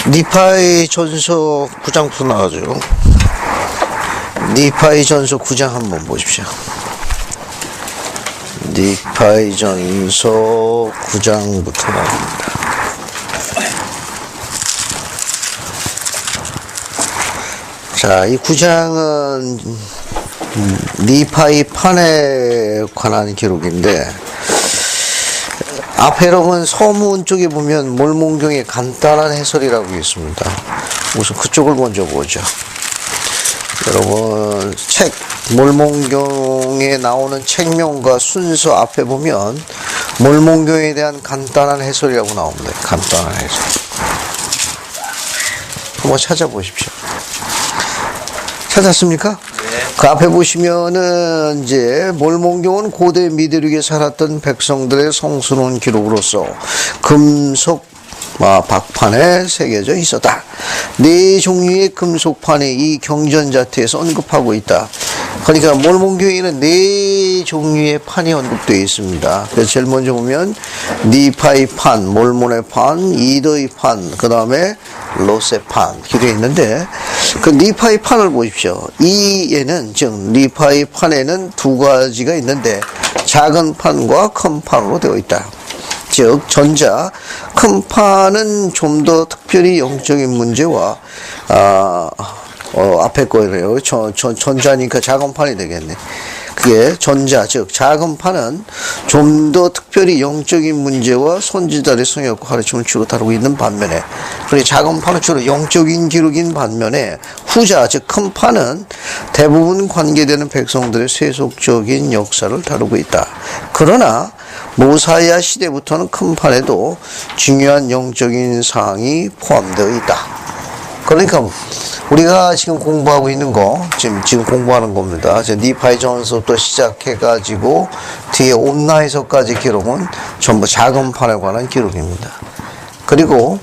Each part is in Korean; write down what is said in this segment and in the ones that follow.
니파의 전서 9장부터 나가죠. 니파의 전서 9장 한번 보십시오. 니파의 전서 9장부터 나옵니다. 자, 이 9장은 니파의 판에 관한 기록인데, 앞에로는 서문 쪽에 보면 몰몬경의 간단한 해설이라고 있습니다. 우선 그쪽을 먼저 보죠. 여러분, 몰몬경에 나오는 책명과 순서 앞에 보면 몰몬경에 대한 간단한 해설이라고 나옵니다. 간단한 해설. 한번 찾아보십시오. 찾았습니까? 네. 그 앞에 보시면은 이제 몰몬경은 고대 미대륙에 살았던 백성들의 성스러운 기록으로서 금속 박판에 새겨져 있었다. 네 종류의 금속판이 이 경전자태에서 언급하고 있다. 그러니까 몰몬경에는 네 종류의 판이 언급되어 있습니다. 그래서 제일 먼저 보면 니파의 판, 몰몬의 판, 이더의 판, 그 다음에 로세 판 이렇게 있는데, 그 니파의 판을 보십시오. 이에는, 즉 니파의 판에는 두 가지가 있는데 작은 판과 큰 판으로 되어 있다. 즉 전자 큰 판은 좀 더 특별히 영적인 문제와 앞에 거예요. 전자니까 작은 판이 되겠네. 그게 전자, 즉 작은 판은 좀 더 특별히 영적인 문제와 선지자의 성역과 가르침을 주로 다루고 있는 반면에, 그리고 작은 판은 주로 영적인 기록인 반면에 후자, 즉 큰 판은 대부분 관계되는 백성들의 세속적인 역사를 다루고 있다. 그러나 모사야 시대부터는 큰 판에도 중요한 영적인 사항이 포함되어 있다. 그러니까 우리가 지금 공부하고 있는 거, 지금 공부하는 겁니다. 니파의 전서부터 시작해가지고 뒤에 옴나에서까지 기록은 전부 작은 판에 관한 기록입니다. 그리고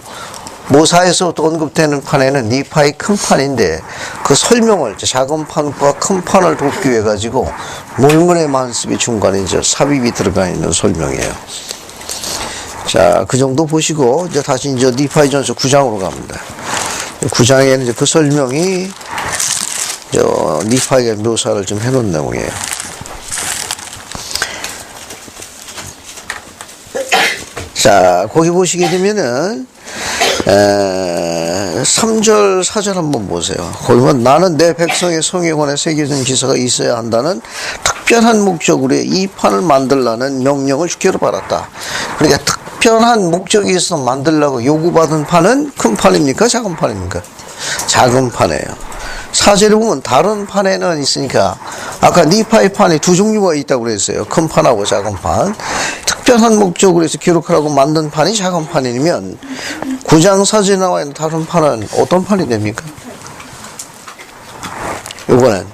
모사에서부터 언급되는 판에는 니파의 큰 판인데, 그 설명을 작은 판과 큰 판을 돕기 위해 가지고 몰몬의 만습이 중간에 이제 삽입이 들어가 있는 설명이에요. 자, 그 정도 보시고 이제 다시 이제 니파의 전서 9장으로 갑니다. 9장에는 이제 그 설명이 니파의 묘사를 좀 해놓은 내용이에요. 자, 거기 보시게 되면은 3절 4절 한번 보세요. 거기 보면 나는 내 백성의 성에 관해 새겨진 기사가 있어야 한다는 특별한 목적으로 이 판을 만들라는 명령을 주기로 받았다. 그러니까 특별한 목적이 있어서 만들라고 요구받은 판은 큰 판입니까? 작은 판입니까? 작은 판이에요. 사제를 보면 다른 판에는 있으니까, 아까 니파의 판이 두 종류가 있다고 그랬어요. 큰 판하고 작은 판. 특별한 목적으로 해서 기록하라고 만든 판이 작은 판이면 9장 사제에 나와 있는 다른 판은 어떤 판이 됩니까? 이거는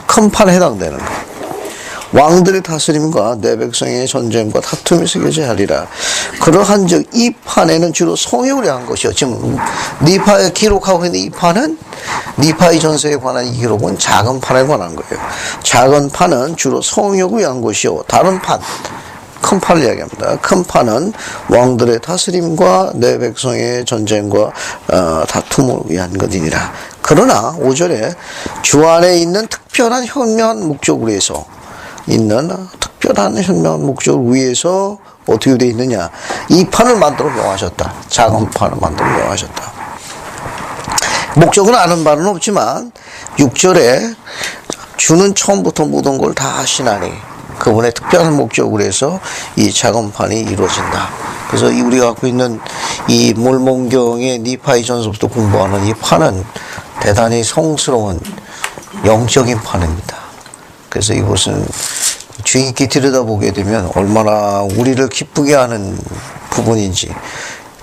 큰 판에 해당되는 거. 왕들의 다스림과 내 백성의 전쟁과 다툼이 새겨져야 하리라. 그러한즉 이 판에는 주로 성역을 위한 것이요. 지금 니파에 기록하고 있는 이 판은, 니파의 전서에 관한 이 기록은 작은 판에 관한 거예요. 작은 판은 주로 성역을 위한 것이요. 다른 판, 큰 판을 이야기합니다. 큰 판은 왕들의 다스림과 내 백성의 전쟁과 다툼을 위한 것이니라. 그러나 5절에 주 안에 있는 특별한 현명한 목적으로 해서 위해서 어떻게 되어 있느냐, 이 판을 만들어 명하셨다. 작은 판을 만들어 명하셨다. 목적은 아는 바는 없지만 6절에 주는 처음부터 모든 걸 다 하시나니 그분의 특별한 목적으로 해서 이 작은 판이 이루어진다. 그래서 우리가 갖고 있는 이 몰몬경의 니파의 전서부터 공부하는 이 판은 대단히 성스러운 영적인 판입니다. 그래서 이것은 주의 깊게 들여다보게 되면 얼마나 우리를 기쁘게 하는 부분인지,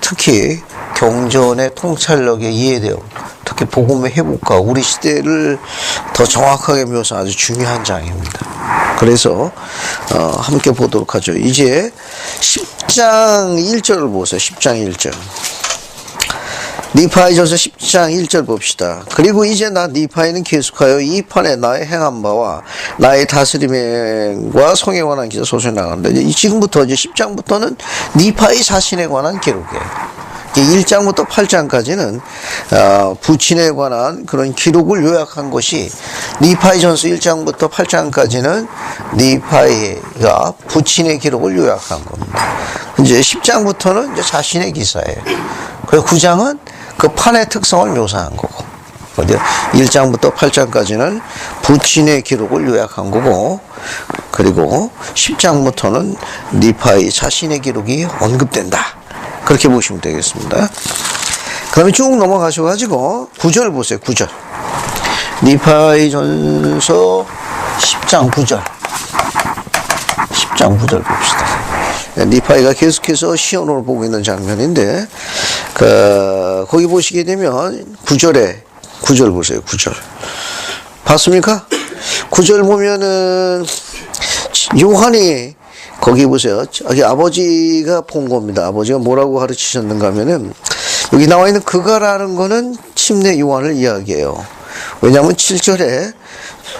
특히 경전의 통찰력에 이해되어, 특히 복음의 회복과 우리 시대를 더 정확하게 묘사한 아주 중요한 장입니다. 그래서 함께 보도록 하죠. 이제 10장 1절을 보세요. 10장 1절. 니파의 전서 10장 1절 봅시다. 그리고 이제 나 니파에는 계속하여 이 판에 나의 행한 바와 나의 다스림과 성에 관한 기사 소설이 나가는데, 지금부터 이제 10장부터는 니파의 자신에 관한 기록이에요. 1장부터 8장까지는 부친에 관한 그런 기록을 요약한 것이 니파이전서 1장부터 8장까지는 니파이가 부친의 기록을 요약한 겁니다. 이제 10장부터는 이제 자신의 기사예요. 그리고 9장은 그 판의 특성을 묘사한 거고, 1장부터 8장까지는 부친의 기록을 요약한 거고, 그리고 10장부터는 니파이 자신의 기록이 언급된다. 그렇게 보시면 되겠습니다. 그 다음에 쭉 넘어가셔가지고 9절 보세요. 9절. 니파이 전서 10장 9절. 10장 9절 봅시다. 니파이가 계속해서 시온을 보고 있는 장면인데, 거기 보시게 되면 9절 보세요. 9절. 봤습니까? 9절 보면은 요한이 거기 보세요. 여기 아버지가 본 겁니다. 아버지가 뭐라고 가르치셨는가 하면은, 여기 나와 있는 그가라는 거는 침례 요한을 이야기해요. 왜냐하면 7절에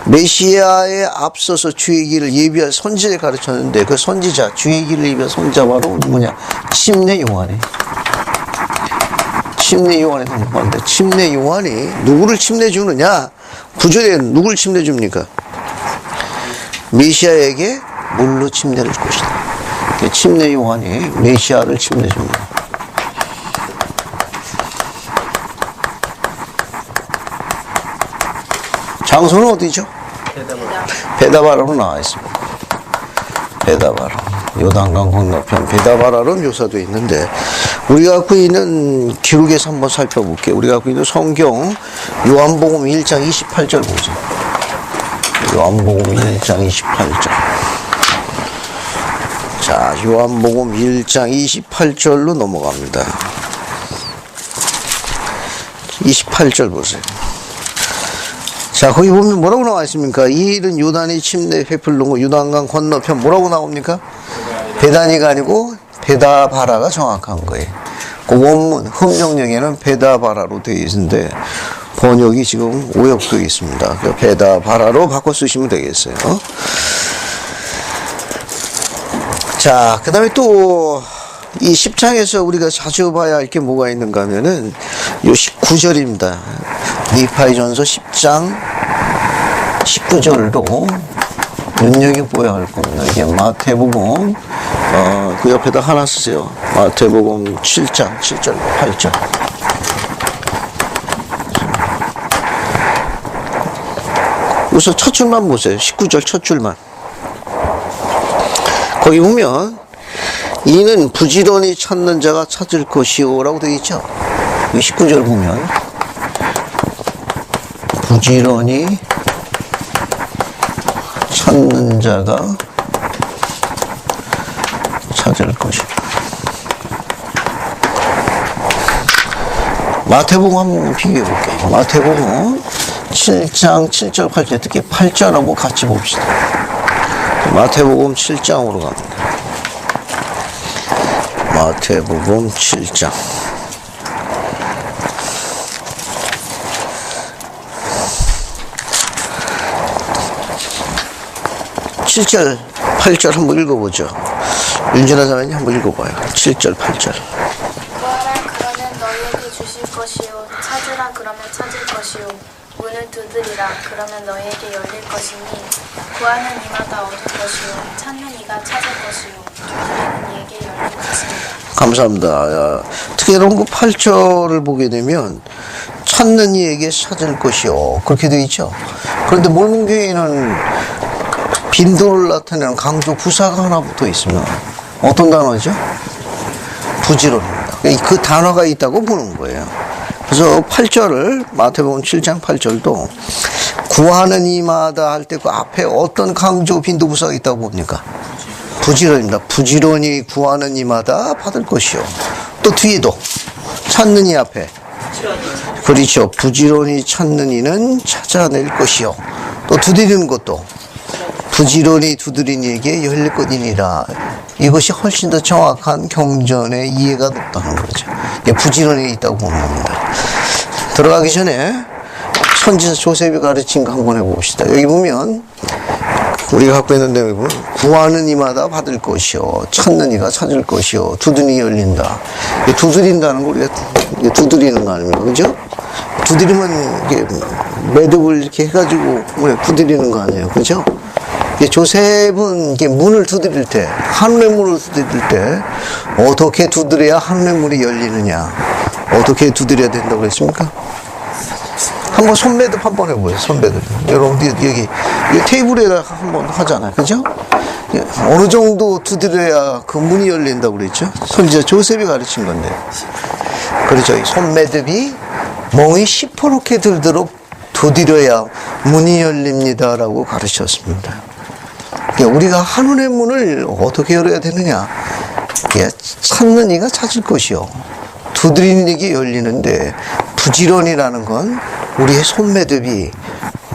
메시아에 앞서서 주의 길을 예비할 선지자를 가르쳤는데, 그 선지자, 주의 길을 예비할 선지자 바로 누구냐? 침례 요한이. 침례 요한이 등록하는데, 침례 요한이 누구를 침례 주느냐? 9절에 누구를 침례 줍니까? 메시아에게 물로 침례를 줄 것이다. 침례 요한이 메시아를 침례 줍니다. 장소는 어디죠? 베다바라로 나와 있습니다. 베다바라. 요단강 건너편 베다바라로 묘사되어 있는데, 우리가 갖고 있는 기록에서 한번 살펴볼게요. 우리가 갖고 있는 성경 요한복음 1장 28절 보세요. 요한복음 1장 28절. 자, 요한복음 1장 28절로 넘어갑니다. 28절 보세요. 자, 거기 보면 뭐라고 나와 있습니까? 이 일은 요단이 침례 베풀는 거, 요단강 건너편 뭐라고 나옵니까? 베다니가 아니고 베다바라가 정확한 거예요. 그 원문 흠정역에는 베다바라로 되어 있는데 번역이 지금 오역되어 있습니다. 베다바라로 바꿔 쓰시면 되겠어요. 자, 그 다음에 또 이 10장에서 우리가 자주 봐야 할 게 뭐가 있는가 하면은 요 19절입니다. 니파이전서 10장 19절도 눈여겨보아야 할 겁니다. 이게 마태복음, 그 옆에다 하나 쓰세요. 마태복음 7장 7절 8절. 우선 첫 줄만 보세요. 19절 첫 줄만. 거기 보면 이는 부지런히 찾는 자가 찾을 것이요 라고 되어 있죠. 19절 보면 부지런히 찾는 자가 찾을 것이다. 마태복음 한번 비교해 볼게요. 마태복음 7장 7절 8절, 특히 8절하고 같이 봅시다. 마태복음 7장으로 갑니다. 마태복음 7장. 7절, 8절 한번 읽어보죠. 윤진아 자매님 한번 읽어봐요. 7절, 8절. 구하라 그러면 너희에게 주실 것이요 찾으라 그러면 찾을 것이요 문을 두드리라 그러면 너희에게 열릴 것이니 구하는 이마다 얻을 것이요 찾는 이가 찾을 것이요 두드리는 이에게 열릴 것입니다. 감사합니다. 특히 여러분 그 8절을 보게 되면 찾는 이에게 찾을 것이요 그렇게 되어 있죠. 그런데 몰문교회에는 빈도를 나타내는 강조 부사가 하나 붙어 있으면 어떤 단어죠? 부지런입니다. 그 단어가 있다고 보는 거예요. 그래서 8절을 마태복음 7장 8절도 구하는 이마다 할 때 그 앞에 어떤 강조 빈도 부사가 있다고 봅니까? 부지런입니다. 부지런히 구하는 이마다 받을 것이요. 또 뒤에도 찾는 이 앞에 그렇죠. 부지런히 찾는 이는 찾아낼 것이요. 또 두드리는 것도 부지런히 두드린 이에게 열릴 것이니라. 이것이 훨씬 더 정확한 경전의 이해가 높다는 거죠. 부지런히 있다고 보는 겁니다. 들어가기 전에 선지자 조셉이 가르친 거 한번 해봅시다. 여기 보면 우리가 갖고 있는 내용은 구하는 이마다 받을 것이요, 찾는 이가 찾을 것이요, 두드니 열린다. 이 두드린다는 거 우리가 두드리는 거 아닙니까? 그죠? 두드리면 이게 매듭을 이렇게 해가지고 우리가 두드리는 거 아니에요? 그죠? 조셉은 이렇게 문을 두드릴 때, 하늘의 문을 두드릴 때 어떻게 두드려야 하늘의 문이 열리느냐? 어떻게 두드려야 된다고 그랬습니까? 한번 손매듭 한번 해보세요. 손매듭. 여러분들 여기 테이블에다 한번 하잖아요. 그죠? 어느 정도 두드려야 그 문이 열린다고 그랬죠? 선지자 조셉이 가르친 건데. 그렇죠. 이 손매듭이 멍이 시퍼렇게 들도록 두드려야 문이 열립니다라고 가르쳤습니다. 우리가 하늘의 문을 어떻게 열어야 되느냐? 찾는 이가 찾을 것이요, 두드리는 이가 열리는데, 부지런이라는 건 우리의 손매듭이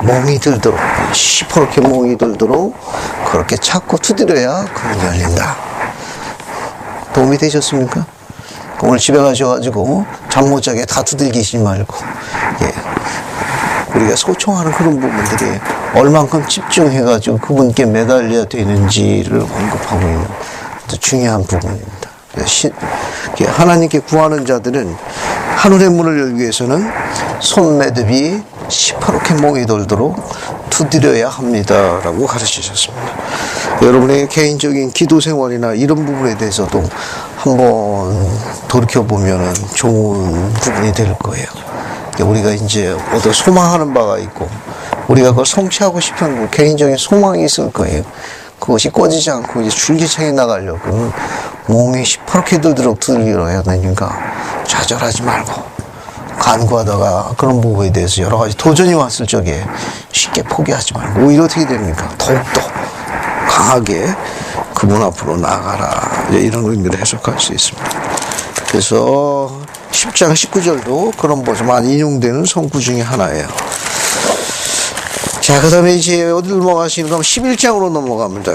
멍이 들도록, 시퍼렇게 멍이 들도록 그렇게 찾고 두드려야 그문 열린다. 도움이 되셨습니까? 오늘 집에 가셔가지고 잠 못 자게 다 두들기시지 말고, 우리가 소총하는 그런 부분들이 얼만큼 집중해가지고 그분께 매달려야 되는지를 언급하고 있는 아주 중요한 부분입니다. 하나님께 구하는 자들은 하늘의 문을 열기 위해서는 손매듭이 시퍼렇게 멍이 돌도록 두드려야 합니다라고 가르치셨습니다. 여러분의 개인적인 기도 생활이나 이런 부분에 대해서도 한번 돌이켜보면 좋은 부분이 될 거예요. 우리가 이제 어떤 소망하는 바가 있고 우리가 그걸 성취하고 싶은 개인적인 소망이 있을 거예요. 그것이 꺼지지 않고 이제 줄기차게 나가려고 몸이 시퍼렇게 들도록 두드려야 되니까 좌절하지 말고, 간구하다가 그런 부분에 대해서 여러 가지 도전이 왔을 적에 쉽게 포기하지 말고 오히려 어떻게 됩니까? 더욱더 강하게 그분 앞으로 나아가라, 이런 의미를 해석할 수 있습니다. 그래서 10장 19절도 그런 것이 많이 인용되는 성구 중에 하나예요. 자, 그 다음에 이제 어디로 넘어가시는가 하면 11장으로 넘어갑니다.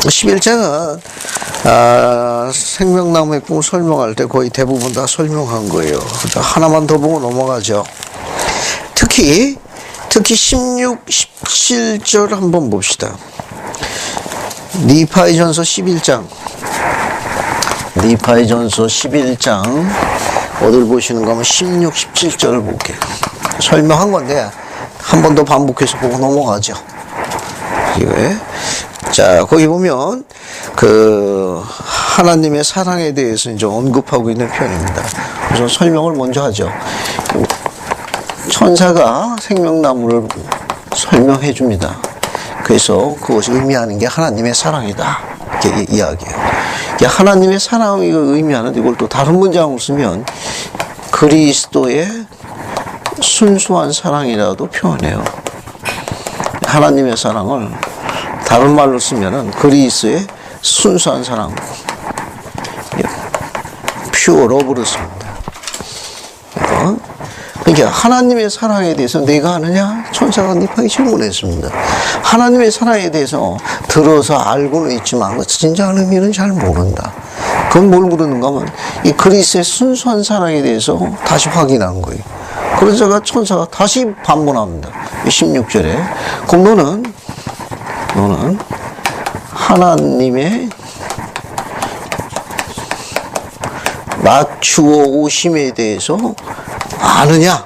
11장은 생명나무의 꿈을 설명할 때 거의 대부분 다 설명한 거예요. 하나만 더 보고 넘어가죠. 특히 16, 17절 한번 봅시다. 니파이전서 11장. 니파이전서 11장 어딜 보시는가 하면 16, 17절을 볼게요. 설명한 건데 한 번 더 반복해서 보고 넘어가죠. 자, 거기 보면 그 하나님의 사랑에 대해서 이제 언급하고 있는 편입니다. 그래서 설명을 먼저 하죠. 천사가 생명나무를 설명해 줍니다. 그래서 그것이 의미하는 게 하나님의 사랑이다, 이렇게 이야기해요. 하나님의 사랑을 의미하는, 이걸 또 다른 문장으로 쓰면 그리스도의 순수한 사랑이라도 표현해요. 하나님의 사랑을 다른 말로 쓰면은 그리스도의 순수한 사랑, pure love로 씁니다. 그러니까 하나님의 사랑에 대해서 내가 아느냐? 천사가 니파에게 질문했습니다. 하나님의 사랑에 대해서 들어서 알고는 있지만 그 진정한 의미는 잘 모른다. 그건 뭘 물었는가 하면 이 그리스도의 순수한 사랑에 대해서 다시 확인한 거예요. 그러다가 천사가 다시 반문합니다. 16절에 그럼 너는 하나님의 낮추어 오심에 대해서 아느냐?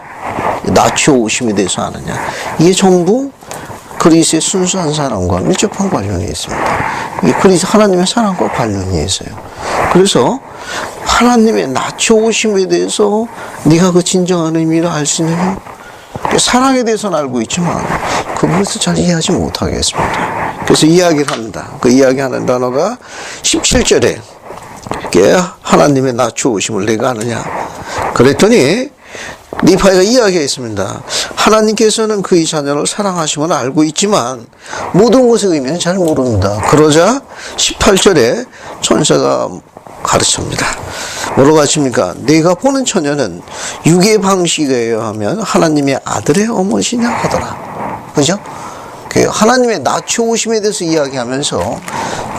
낮추어 오심에 대해서 아느냐? 이게 전부 그리스도의 순수한 사랑과 밀접한 관련이 있습니다. 이게 그리스도 하나님의 사랑과 관련이 있어요. 그래서 하나님의 낮추어 오심에 대해서 네가 그 진정한 의미를 알 수 있느냐? 사랑에 대해서는 알고 있지만 그것을 잘 이해하지 못하겠습니다. 그래서 이야기를 합니다. 그 이야기하는 단어가 17절에 하나님의 낮추어 오심을 내가 아느냐? 그랬더니 니파이가 이야기했습니다. 하나님께서는 그의 자녀를 사랑하심을 알고 있지만 모든 것의 의미는 잘 모른다. 그러자 18절에 천사가 가르칩니다. 뭐라고 하십니까? 내가 보는 처녀는 육의 방식에 의하면 하나님의 아들의 어머니시냐 하더라. 그죠? 하나님의 낮추어 오심에 대해서 이야기하면서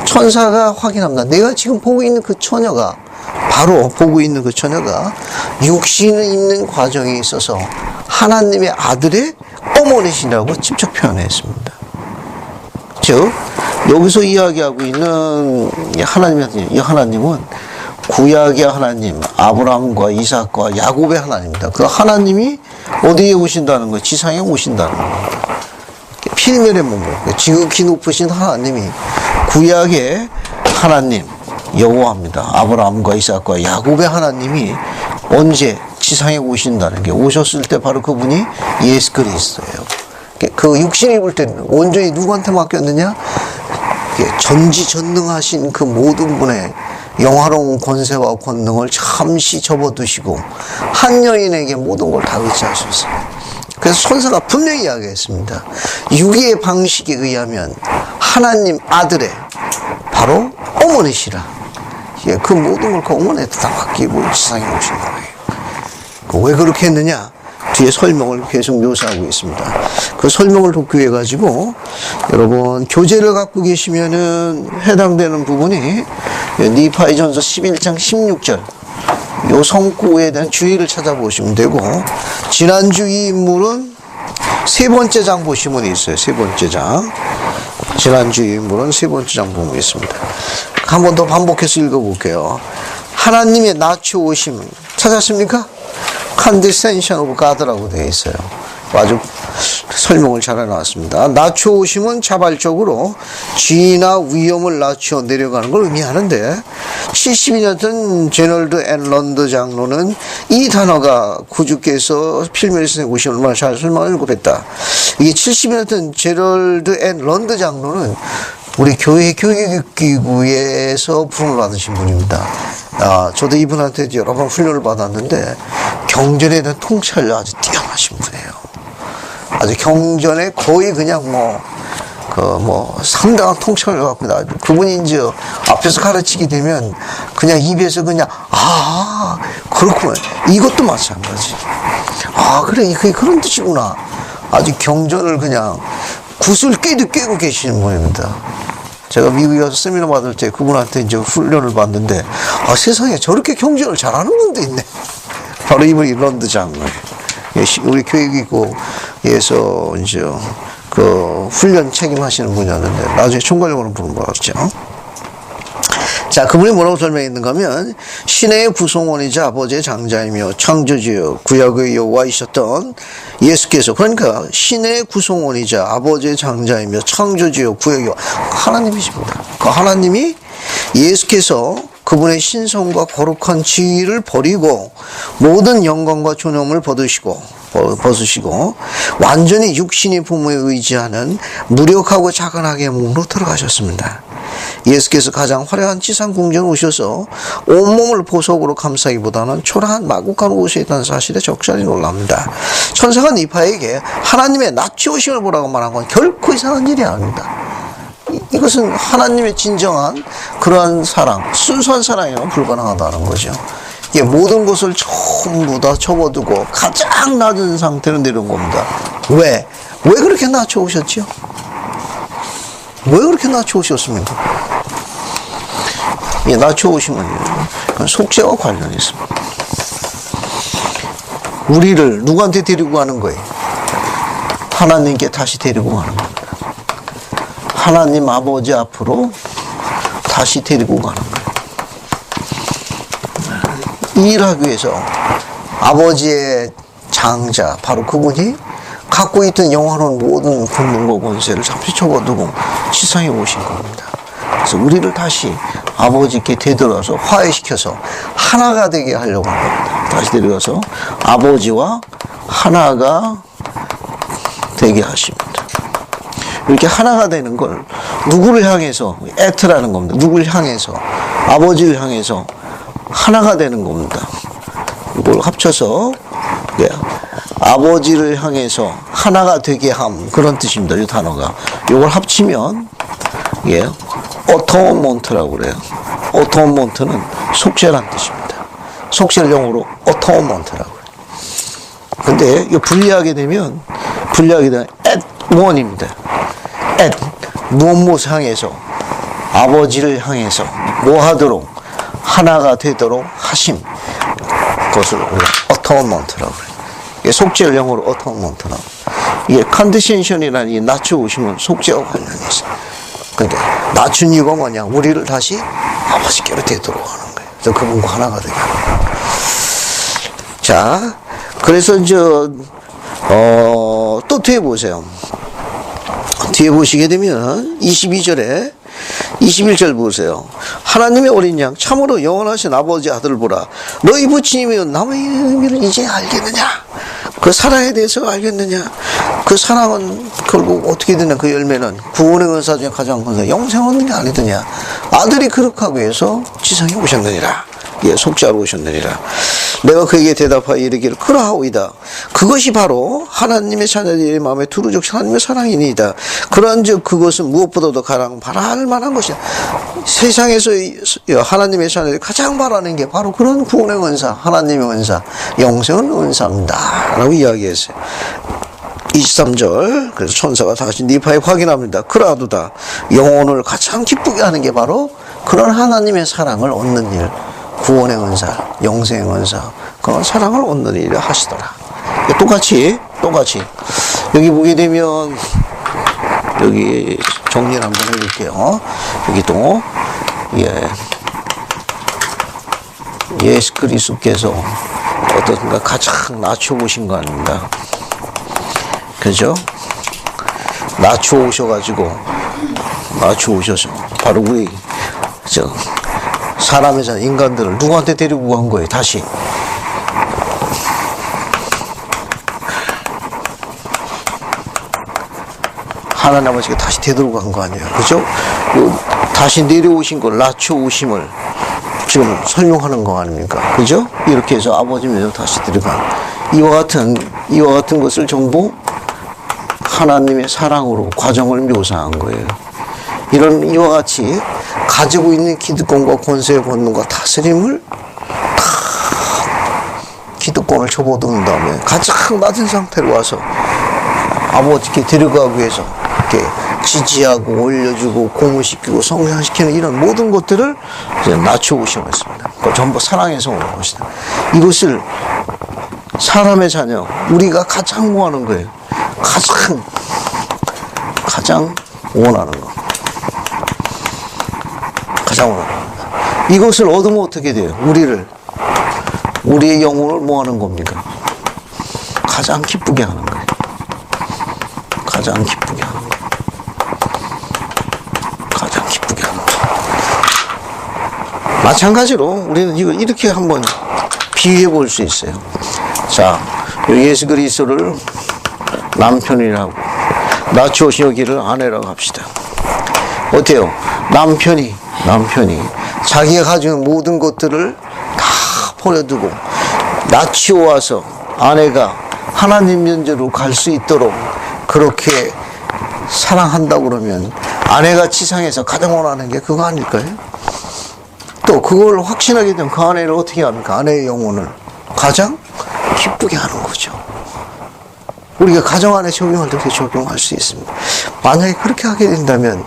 천사가 확인합니다. 내가 지금 보고 있는 그 처녀가, 바로 보고 있는 그 처녀가 육신을 입는 과정에 있어서 하나님의 아들의 어머니시라고 직접 표현했습니다. 즉 여기서 이야기하고 있는 이 하나님은 구약의 하나님, 아브라함과 이삭과 야곱의 하나님입니다. 그 하나님이 어디에 오신다는 거예요? 지상에 오신다는 거예요. 필멸의 몸으로 지극히 높으신 하나님이 구약의 하나님 여호와입니다. 아브라함과 이삭과 야곱의 하나님이 언제 지상에 오신다는 게, 오셨을 때 바로 그분이 예수 그리스도예요. 그 육신을 입을 때는 온전히 누구한테 맡겼느냐? 전지전능하신 그 모든 분의 영화로운 권세와 권능을 잠시 접어두시고 한 여인에게 모든 걸 다 의지하셨어요. 그래서 천사가 분명히 이야기했습니다. 유기의 방식에 의하면 하나님 아들의 바로 어머니시라. 그 모든 걸 그 어머니한테 다 맡기고 지상에 오신 거예요. 왜 그렇게 했느냐? 뒤에 설명을 계속 묘사하고 있습니다. 그 설명을 돕기 위해 가지고 여러분 교재를 갖고 계시면은 해당되는 부분이 니파이전서 11장 16절 요 성구에 대한 주의를 찾아보시면 되고, 지난주 이 인물은 세 번째 장 보시면 있어요. 세 번째 장. 지난주 이 인물은 세 번째 장 보면 있습니다. 한 번 더 반복해서 읽어볼게요. 하나님의 낮춰오심 찾았습니까? Condescension of God라고 되어 있어요. 아주 설명을 잘 해놨습니다. 낮춰오심은 자발적으로 지위나 위험을 낮춰 내려가는 걸 의미하는데, 70년 전 제널드 앤 런드 장로는 이 단어가 구주께서 필멸에서 오신 얼마나 잘 설명을 했다. 이게 70년 전 제널드 앤 런드 장로는 우리 교회 교육기구에서 부름을 받으신 분입니다. 저도 이분한테 여러 번 훈련을 받았는데 경전에 대한 통찰이 아주 뛰어나신 분이에요. 아주 경전에 거의 그냥 상당한 통찰을 갖고 있다. 그분이 이제 앞에서 가르치게 되면 그냥 입에서 그냥, 그렇구나. 이것도 마찬가지. 그래. 그게 그런 뜻이구나. 아주 경전을 그냥 굿을 꿰고 계시는 분입니다. 제가 미국에 가서 세미나 받을 때 그분한테 이제 훈련을 받는데, 세상에 저렇게 경전을 잘하는 분도 있네. 바로 이분이 런드 장로예요. 우리 교육기구에서 이제 그 훈련 책임하시는 분이었는데 나중에 총괄적으로 부른 것 같죠. 자, 그분이 뭐라고 설명했는가 하면, 신의 구성원이자 아버지의 장자이며 창조주여 구약의 여호와이셨던 예수께서, 그러니까 신의 구성원이자 아버지의 장자이며 창조주여 구약의 여호와 하나님이십니다. 그 하나님이 예수께서 그분의 신성과 거룩한 지위를 버리고 모든 영광과 존엄을 벗으시고 완전히 육신의 부모에 의지하는 무력하고 작은하게 몸으로 들어가셨습니다. 예수께서 가장 화려한 지상 궁전에 오셔서 온몸을 보석으로 감싸기보다는 초라한 마구간 옷에 있다는 사실에 적잖이 놀랍니다. 천사가 니파에게 하나님의 낮추오심을 보라고 말한 건 결코 이상한 일이 아닙니다. 이것은 하나님의 진정한 그러한 사랑, 순수한 사랑이라면 불가능하다는 거죠. 모든 것을 전부 다 접어두고 가장 낮은 상태로 내려온 겁니다. 왜 그렇게 낮춰오셨죠? 왜 그렇게 낮춰오셨습니까? 낮춰오시면 속죄와 관련이 있습니다. 우리를 누구한테 데리고 가는 거예요? 하나님께 다시 데리고 가는 겁니다. 하나님 아버지 앞으로 다시 데리고 가는 거예요. 일하기 위해서 아버지의 장자, 바로 그분이 갖고 있던 영화로운 모든 권능과 권세를 잠시 접어두고 지상에 오신 겁니다. 그래서 우리를 다시 아버지께 되돌아서 화해시켜서 하나가 되게 하려고 합니다. 다시 데려가서 아버지와 하나가 되게 하십니다. 이렇게 하나가 되는 걸 누구를 향해서, 액트라는 겁니다. 누구를 향해서, 아버지를 향해서 하나가 되는 겁니다. 이걸 합쳐서 아버지를 향해서 하나가 되게 함, 그런 뜻입니다. 이 단어가. 이걸 합치면 어토먼트라고 그래요. 어토먼트는 속죄란 뜻입니다. 속죄를 영어로 어토먼트라고 그래요. 근데 이거 분리하게 되면 at one입니다. at 무엇 향해서, 아버지를 향해서 뭐 하도록, 하나가 되도록 하심, 그것을 우리가 어토먼트라고 그래요. 이게 속죄를 영어로 어토먼트라고. 이게 컨디션이라는 이 낮춰오시면 속죄와 관련이 있어요. 그러니까 낮춘 이유가 뭐냐? 우리를 다시 아버지께로 되돌아가는 거예요. 그래서 그분과 하나가 되게 하는 거예요. 자, 그래서 또 뒤에 보세요. 뒤에 보시게 되면 22절에 21절 보세요. 하나님의 어린 양 참으로 영원하신 아버지 아들을 보라. 너희 부처님이 남의 의미를 이제 알겠느냐? 그 사랑에 대해서 알겠느냐? 그 사랑은 결국 어떻게 되냐? 그 열매는 구원의 은사 중에 가장 큰 영생 얻는 게 아니더냐? 아들이 그렇게 하기 위해서 지상에 오셨느니라. 예, 속죄하러 오셨느니라. 내가 그에게 대답하여 이르기를 그러하오이다. 그것이 바로 하나님의 자녀들의 마음에 두루족 하나님의 사랑이니이다. 그러한즉 그것은 무엇보다도 가장 바랄 만한 것이다. 세상에서 하나님의 자녀들이 가장 바라는 게 바로 그런 구원의 은사, 하나님의 은사, 영생은 은사입니다 라고 이야기했어요. 23절, 그래서 천사가 다시 니파에 확인합니다. 그라도다. 영혼을 가장 기쁘게 하는 게 바로 그런 하나님의 사랑을 얻는 일, 구원의 은사, 영생의 은사, 그런 사랑을 얻는 일을 하시더라. 똑같이 여기 보게 되면 여기 정리를 한번 해볼게요. 여기 또 예수 그리스도께서 어떻든가 가장 낮춰보신 거 아닙니까? 그죠? 낮춰오셔서 바로 우리 사람의 자녀 인간들을 누구한테 데리고 간 거예요? 다시 하나님 아버지가 다시 되돌고 간 거 아니에요? 그죠? 다시 내려오신 걸, 낮춰오심을 지금 설명하는 거 아닙니까? 그죠? 이렇게 해서 아버지면서 다시 들어간 이와 같은 것을 전부 하나님의 사랑으로 과정을 묘사한 거예요. 이와 같이 가지고 있는 기득권과 권세의 권능과 다스림을 다 기득권을 접어두는 다음에 가장 낮은 상태로 와서 아버지께 데려가기 위해서 이렇게 지지하고 올려주고 고무시키고 성장시키는 이런 모든 것들을 이제 낮춰오시고 있습니다. 전부 사랑에서 오는 것이다. 이것을 사람의 자녀, 우리가 가장 원하는 거예요. 가장 원하는 거. 가장 원하는 겁니다. 이것을 얻으면 어떻게 돼요? 우리의 영혼을 뭐 하는 겁니까? 가장 기쁘게 하는 거예요. 가장 기쁘게 하는 거예요. 가장 기쁘게 하는 거예요. 마찬가지로 우리는 이걸 이렇게 한번 비유해 볼 수 있어요. 자, 예수 그리스도를 남편이라고 낮추어신 여기를 아내라고 합시다. 어때요? 남편이 자기가 가지고 있는 모든 것들을 다 버려두고 낮추어와서 아내가 하나님 면제로 갈 수 있도록 그렇게 사랑한다고 그러면 아내가 지상에서 가장 원하는 게 그거 아닐까요? 또 그걸 확신하게 되면 그 아내를 어떻게 합니까? 아내의 영혼을 가장 기쁘게 하는 거죠. 우리가 가정 안에 적용할 때 적용할 수 있습니다. 만약에 그렇게 하게 된다면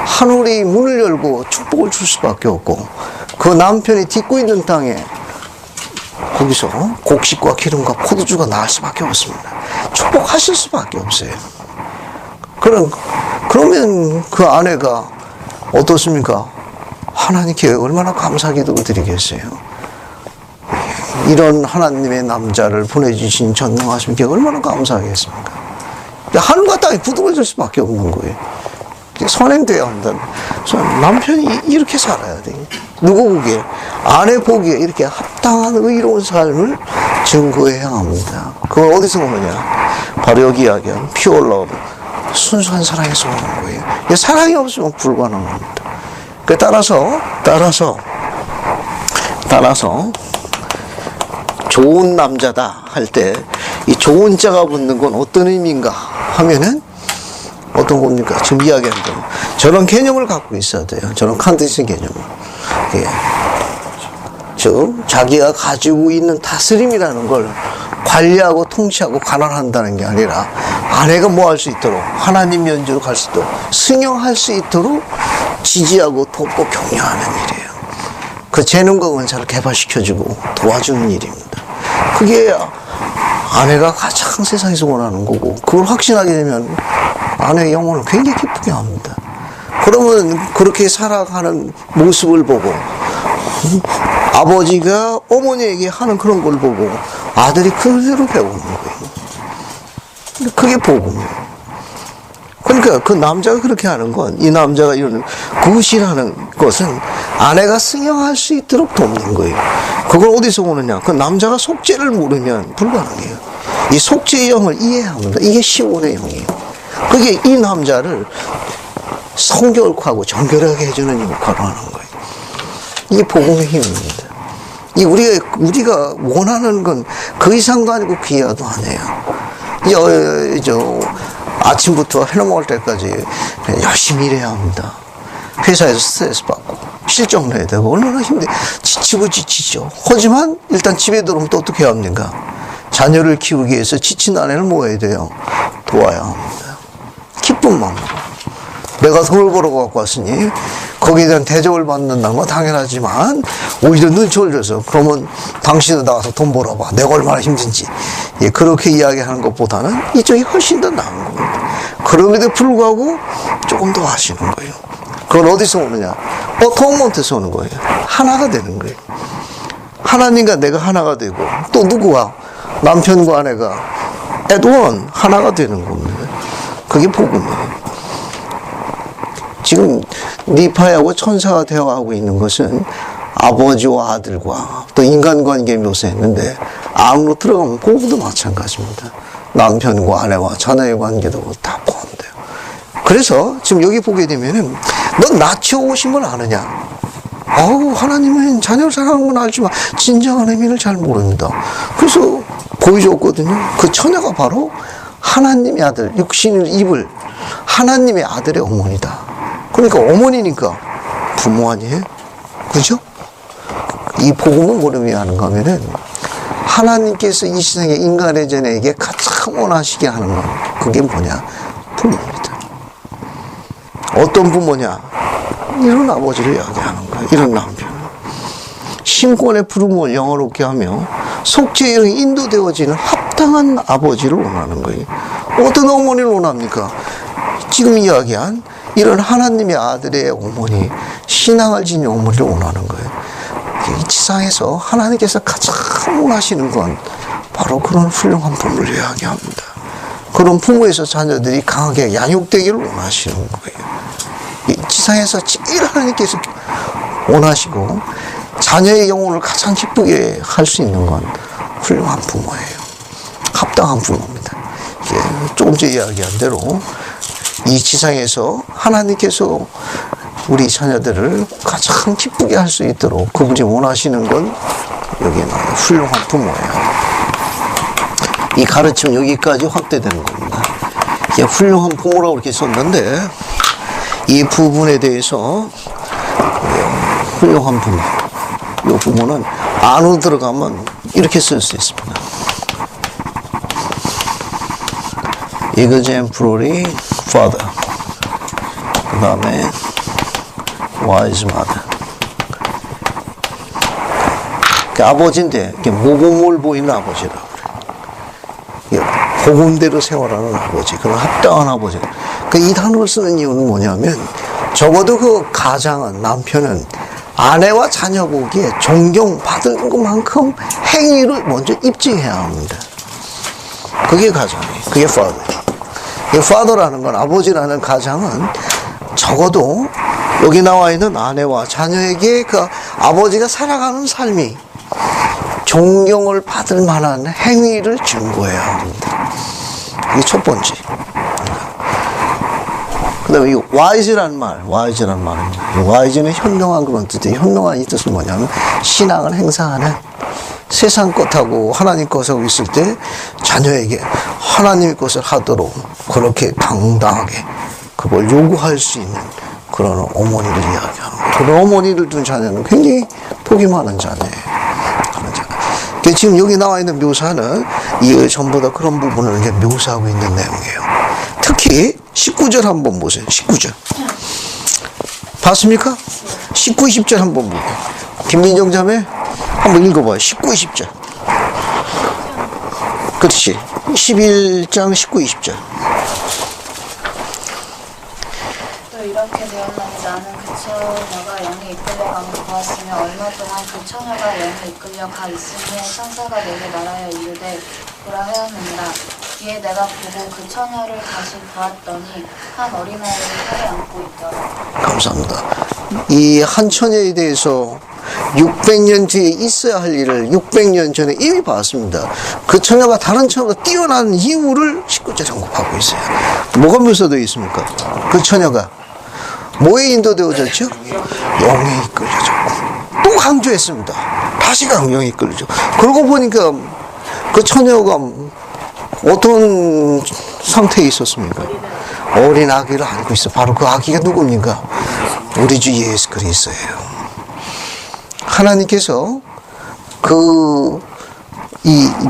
하늘이 문을 열고 축복을 줄 수밖에 없고 그 남편이 딛고 있는 땅에 거기서 곡식과 기름과 포도주가 나올 수밖에 없습니다. 축복하실 수밖에 없어요. 그러면 그 아내가 어떻습니까? 하나님께 얼마나 감사 기도를 드리겠어요. 이런 하나님의 남자를 보내주신 전능하신 분께 얼마나 감사하겠습니까? 하늘과 땅이 부둥어질 수밖에 없는 거예요. 선행돼야 한다. 남편이 이렇게 살아야 돼. 누구 보기에? 아내 보기에 이렇게 합당한 의로운 삶을 증거해야 합니다. 그걸 어디서 오느냐? 바로 여기 이야기한 pure love, 순수한 사랑에서 오는 거예요. 사랑이 없으면 불가능합니다. 따라서 좋은 남자다 할 때 이 좋은 자가 붙는 건 어떤 의미인가 하면은 어떤 겁니까? 지금 이야기하는 거 저런 개념을 갖고 있어야 돼요. 저런 칸트식 개념을. 예. 즉 자기가 가지고 있는 다스림이라는 걸 관리하고 통치하고 관할한다는 게 아니라 아내가 뭐 할 수 있도록 하나님 면제로 갈 수 있도록 승용할 수 있도록 지지하고 돕고 격려하는 일이에요. 그 재능과 은사를 개발시켜주고 도와주는 일입니다. 그게 아내가 가장 세상에서 원하는 거고 그걸 확신하게 되면 아내의 영혼을 굉장히 기쁘게 합니다. 그러면 그렇게 살아가는 모습을 보고 아버지가 어머니에게 하는 그런 걸 보고 아들이 그대로 배우는 거예요. 그게 복음이에요. 그러니까 그 남자가 그렇게 하는 건 이 남자가 이런 굿이라는 것은 아내가 승용할 수 있도록 돕는 거예요. 그걸 어디서 오느냐? 그 남자가 속죄를 모르면 불가능해요. 이 속죄의 영을 이해합니다. 이게 시온의 영이에요. 그게 이 남자를 성결하고 정결하게 해주는 역할을 하는 거예요. 이게 복음의 힘입니다. 이 우리가 원하는 건 그 이상도 아니고 그 이하도 아니에요. 아침부터 해먹을 때까지 열심히 일해야 합니다. 회사에서 스트레스 받고 실적을 해야 되고 얼마나 힘들어. 지치고 지치죠. 하지만 일단 집에 들어오면 또 어떻게 해야 합니까? 자녀를 키우기 위해서 지친 아내를 뭐 해야 돼요? 도와야 합니다. 기쁜 마음으로. 내가 돈을 벌어갖고 왔으니 거기에 대한 대접을 받는다는 건 당연하지만 오히려 눈치 올려서 그러면 당신은 나가서 돈 벌어봐. 내가 얼마나 힘든지. 예, 그렇게 이야기하는 것보다는 이쪽이 훨씬 더 나은 겁니다. 그럼에도 불구하고 조금 더 하시는 거예요. 그건 어디서 오느냐? 어토먼트에서 오는 거예요. 하나가 되는 거예요. 하나님과 내가 하나가 되고 또 누구와? 남편과 아내가 애도원 하나가 되는 겁니다. 그게 복음이에요. 지금 니파하고 천사가 되어가고 있는 것은 아버지와 아들과 또 인간관계 묘사했는데 암으로 들어가면 그것도 마찬가지입니다. 남편과 아내와 자녀의 관계도 다 포함돼요. 그래서 지금 여기 보게 되면은 넌 낳혀오신 걸 아느냐? 하나님은 자녀를 사랑하는 건 알지만 진정한 의미를 잘 모릅니다. 그래서 보여줬거든요. 그 처녀가 바로 하나님의 아들, 육신을 입을 하나님의 아들의 어머니다. 그러니까 어머니니까 부모 아니에요? 그죠? 이 복음은 뭘 의미하는가 하면은 하나님께서 이 세상에 인간의 전에게 가장 원하시게 하는 건 그게 뭐냐? 부모입니다. 어떤 부모냐? 이런 아버지를 이야기하는 거예요. 이런 남편. 신권의 부름을 영화롭게 하며 속죄에 인도되어지는 합당한 아버지를 원하는 거예요. 어떤 어머니를 원합니까? 지금 이야기한 이런 하나님의 아들의 어머니, 신앙을 지닌 어머니를 원하는 거예요. 이 지상에서 하나님께서 가장 원하시는 건 바로 그런 훌륭한 부모를 이야기합니다. 그런 부모에서 자녀들이 강하게 양육되기를 원하시는 거예요. 이 지상에서 제일 하나님께서 원하시고 자녀의 영혼을 가장 기쁘게 할 수 있는 건 훌륭한 부모예요. 합당한 부모입니다. 조금 전에 이야기한 대로 이 지상에서 하나님께서 우리 자녀들을 가장 기쁘게 할 수 있도록 그분이 원하시는 건 여기에 나와요. 훌륭한 부모예요. 이 가르침 여기까지 확대되는 겁니다. 훌륭한 부모라고 이렇게 썼는데 이 부분에 대해서 훌륭한 부모, 이 부모는 안으로 들어가면 이렇게 쓸 수 있습니다. exemplary father, 그 다음에 wise mother. 아버지인데 모범을 보이는 아버지라고 그래요. 복음대로 생활하는 아버지, 그런 합당한 아버지. 이 단어를 쓰는 이유는 뭐냐면 적어도 그 가장은, 남편은 아내와 자녀 보기에 존경받을 것만큼 행위를 먼저 입증해야 합니다. 그게 가장이에요. 그게 father. 이 father라는 건, 아버지라는 가장은 적어도 여기 나와 있는 아내와 자녀에게 그 아버지가 살아가는 삶이 존경을 받을 만한 행위를 증거해야 합니다. 이게 첫 번째. 그 다음에 이 wise라는 말은 wise는 현명한 그런 뜻이에요. 현명한 이 뜻은 뭐냐면 신앙을 행사하는, 세상 것하고 하나님 것하고 있을 때 자녀에게 하나님의 것을 하도록 그렇게 당당하게 그걸 요구할 수 있는 그런 어머니를 이야기하는 거예요. 그런 어머니를 둔 자녀는 굉장히 복이 많은 자녀예요. 지금 여기 나와 있는 묘사는 이 전부 다 그런 부분을 이제 묘사하고 있는 내용이에요. 특히 19절 한번 보세요. 19절. 봤습니까? 19, 20절 한번 보세요. 김민정 자매 한번 읽어봐요. 19, 20절. 그렇지. 11장 19, 20절. 이렇게 되었나니 나는 그 처녀가 영에 이끌려가는 걸 보았으며 얼마 동안 그 처녀가 영에 이끌려가 있으며 천사가 내게 말하여 이르되 보라 하였느니라. 이에 내가 보고 그 처녀를 다시 보았더니 한 어린아이를 팔에 안고 있더라. 감사합니다. 이 한 처녀에 대해서 600년 뒤에 있어야 할 일을 600년 전에 이미 봤습니다. 그 처녀가 다른 처녀가 뛰어난 이유를 19절에 언급하고 있어요. 뭐가 묘사되어 있습니까? 그 처녀가 뭐에 인도되어졌죠? 영에 이끌려졌고. 또 강조했습니다. 다시 영에 이끌려졌고. 그러고 보니까 그 처녀가 어떤 상태에 있었습니까? 어린 아기를 안고 있어. 바로 그 아기가 누굽니까? 우리 주 예수 그리스도예요. 하나님께서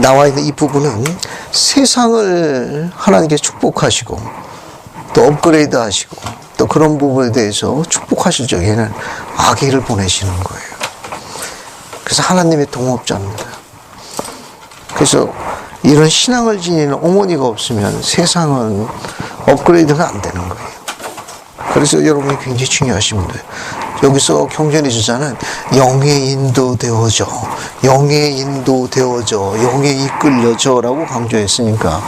나와 있는 이 부분은 세상을 하나님께 축복하시고 또 업그레이드 하시고 또 그런 부분에 대해서 축복하실 적에는 아기를 보내시는 거예요. 그래서 하나님의 동업자입니다. 그래서 이런 신앙을 지니는 어머니가 없으면 세상은 업그레이드가 안 되는 거예요. 그래서 여러분이 굉장히 중요하십니다. 여기서 경전의 저자는 영에 인도되어져, 영에 인도되어져, 영에 이끌려져 라고 강조했으니까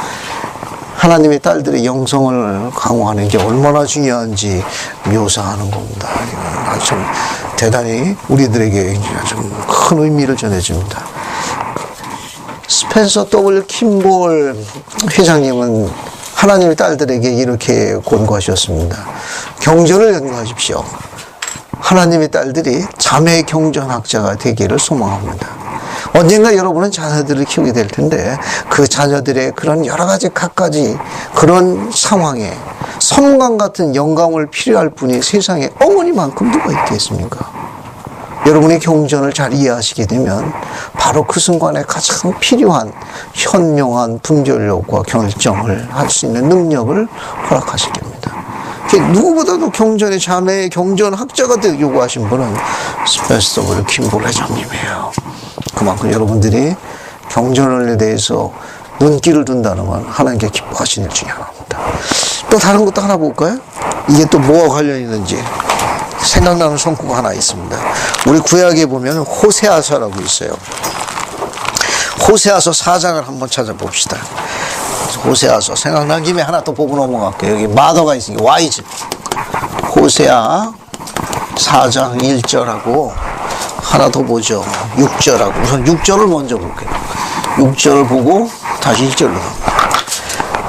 하나님의 딸들의 영성을 강화하는 게 얼마나 중요한지 묘사하는 겁니다. 이건 참 대단히 우리들에게 좀 큰 의미를 전해줍니다. 스펜서 W. 킴볼 회장님은 하나님의 딸들에게 이렇게 권고하셨습니다. 경전을 연구하십시오. 하나님의 딸들이 자매 경전학자가 되기를 소망합니다. 언젠가 여러분은 자녀들을 키우게 될 텐데 그 자녀들의 그런 여러 가지 갖가지 그런 상황에 섬광 같은 영감을 필요할 분이 세상에 어머니만큼 누가 있겠습니까? 여러분의 경전을 잘 이해하시게 되면 바로 그 순간에 가장 필요한 현명한 분별력과 결정을 할 수 있는 능력을 허락하실 겁니다. 누구보다도 경전의 자매의 경전 학자가 되기 요구하신 분은 스펜서 W. 킴볼 회장님이에요. 그만큼 여러분들이 경전에 대해서 눈길을 둔다는 건 하나님께 기뻐하시는 일 중에 하나입니다. 또 다른 것도 하나 볼까요? 이게 또 뭐와 관련이 있는지 생각나는 성구가 하나 있습니다. 우리 구약에 보면 호세아서라고 있어요. 호세아서 4장을 한번 찾아봅시다. 호세아서 생각난 김에 하나 또 보고 넘어갈게요. 여기 마더가 있으니까 와이즈. 호세아 4장 1절하고 하나 더 보죠. 6절하고 우선 6절을 먼저 볼게요. 6절을 보고 다시 1절로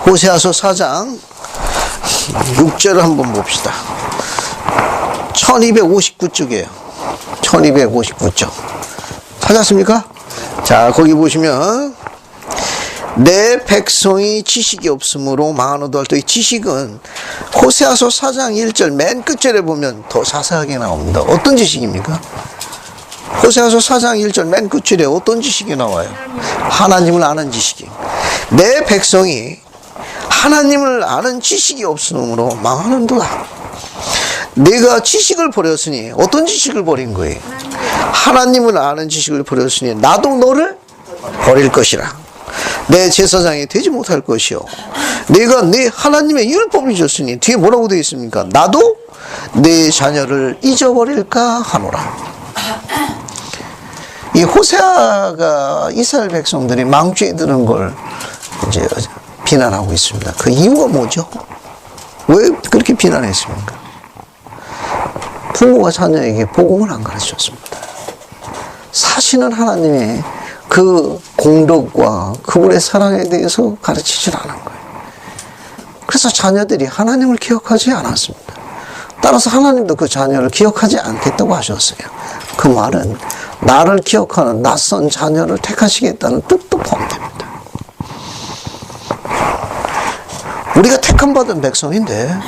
호세아서 4장 6절을 한번 봅시다. 1259쪽이에요. 1259쪽. 찾았습니까? 자, 거기 보시면 내 백성이 지식이 없으므로 망하노도 할 때 이 지식은 호세아서 4장 1절 맨 끝절에 보면 더 자세하게 나옵니다. 어떤 지식입니까? 호세아서 4장 1절 맨 끝줄에 어떤 지식이 나와요? 하나님을 아는 지식이. 내 백성이 하나님을 아는 지식이 없으므로 망하는도다. 내가 지식을 버렸으니 어떤 지식을 버린 거예요? 하나님을 아는 지식을 버렸으니 나도 너를 버릴 것이라. 내 제사장이 되지 못할 것이요. 내가 내 하나님의 율법을 줬으니 뒤에 뭐라고 되어 있습니까? 나도 내 자녀를 잊어버릴까 하노라. 이 호세아가 이스라엘 백성들이 망죄에 드는 걸 이제 비난하고 있습니다. 그 이유가 뭐죠? 왜 그렇게 비난했습니까? 부모가 자녀에게 복음을 안 가르쳤습니다. 사실은 하나님의 그 공덕과 그분의 사랑에 대해서 가르치질 않은 거예요. 그래서 자녀들이 하나님을 기억하지 않았습니다. 따라서 하나님도 그 자녀를 기억하지 않겠다고 하셨어요. 그 말은 나를 기억하는 낯선 자녀를 택하시겠다는 뜻도 포함됩니다. 우리가 택함받은 백성인데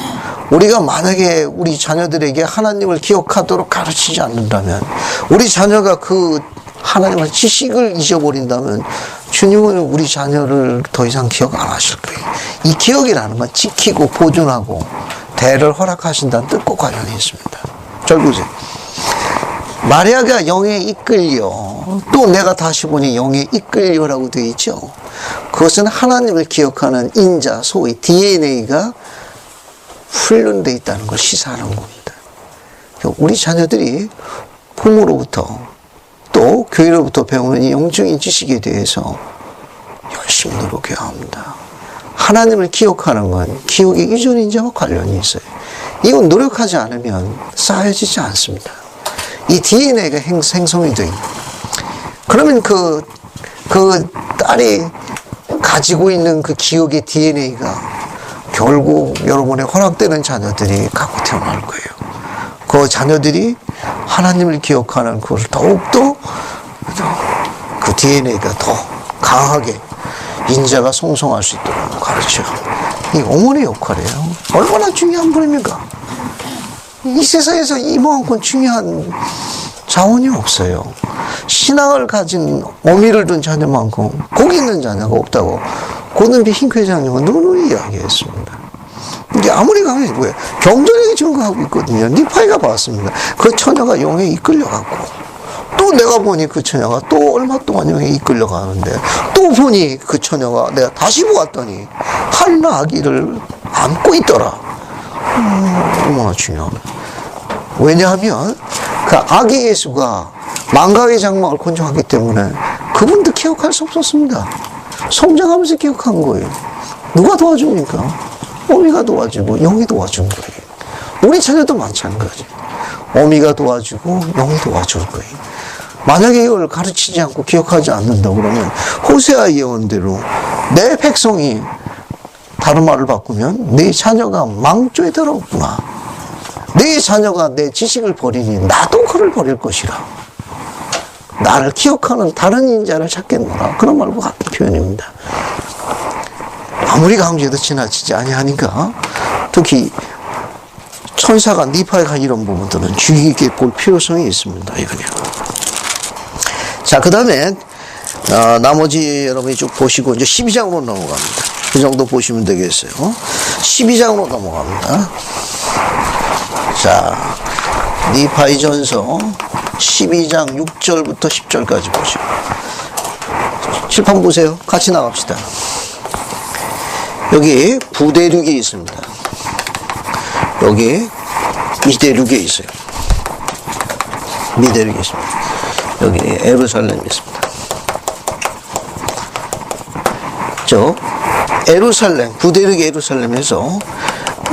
우리가 만약에 우리 자녀들에게 하나님을 기억하도록 가르치지 않는다면, 우리 자녀가 그 하나님의 지식을 잊어버린다면 주님은 우리 자녀를 더 이상 기억 안 하실 거예요. 이 기억이라는 건 지키고 보존하고 대를 허락하신다는 뜻과 관련이 있습니다. 잘 보세요. 마리아가 영에 이끌려, 또 내가 다시 보니 영에 이끌려라고 되어 있죠. 그것은 하나님을 기억하는 인자, 소위 DNA가 훈련되어 있다는 걸 시사하는 겁니다. 우리 자녀들이 부모로부터 또 교회로부터 배우는 이 영적인 지식에 대해서 열심히 노력해야 합니다. 하나님을 기억하는 건 기억의 유전 인자와 관련이 있어요. 이건 노력하지 않으면 쌓여지지 않습니다. 이 DNA가 생성이 돼요. 그러면 그 딸이 가지고 있는 그 기억의 DNA가 결국 여러분의 허락되는 자녀들이 갖고 태어날 거예요. 그 자녀들이 하나님을 기억하는 그것을 더욱더 그 DNA가 더 강하게 인자가 성성할 수 있도록 가르쳐요. 이 어머니 역할이에요. 얼마나 중요한 분입니까? 이 세상에서 이만큼 중요한 자원이 없어요. 신앙을 가진 어미를 둔 자녀만큼 복 있는 자녀가 없다고 고든비 힝크 회장님은 누누이 이야기했습니다. 이게 아무리 강해도 뭐예요? 경전에게 증거하고 있거든요. 니파이가 봤습니다. 그 처녀가 영에 이끌려갔고 또 내가 보니 그 처녀가 또 얼마 동안 영에 이끌려가는데 또 보니 그 처녀가 내가 다시 보았더니 한 아기를 안고 있더라. 얼마나 중요하네. 왜냐하면 그 아기 예수가 망각의 장막을 건조하기 때문에 그분도 기억할 수 없었습니다. 성장하면서 기억한 거예요. 누가 도와줍니까? 어미가 도와주고 영이 도와준 거예요. 우리 자녀도 마찬가지. 어미가 도와주고 영이 도와줄 거예요. 만약에 이걸 가르치지 않고 기억하지 않는다 그러면 호세아 예언대로 내 백성이 다른 말을 바꾸면 내 자녀가 망조에 들어오구나. 내 자녀가 내 지식을 버리니 나도 그를 버릴 것이라. 나를 기억하는 다른 인자를 찾겠노라. 그런 말과 같은 표현입니다. 아무리 강조해도 지나치지 아니하니까 특히 천사가 니파이가 이런 부분들은 주의 깊게 볼 필요성이 있습니다. 이거요. 자, 그 다음에 나머지 여러분이 쭉 보시고 이제 12장으로 넘어갑니다. 그 정도 보시면 되겠어요. 12장으로 넘어갑니다. 자, 니파이전서 12장 6절부터 10절까지 보시고 칠판 보세요. 같이 나갑시다. 여기 부대륙이 있습니다. 여기 미대륙에 있어요. 미대륙이 있습니다. 여기 예루살렘이 있습니다. 저 예루살렘, 부대륙 예루살렘에서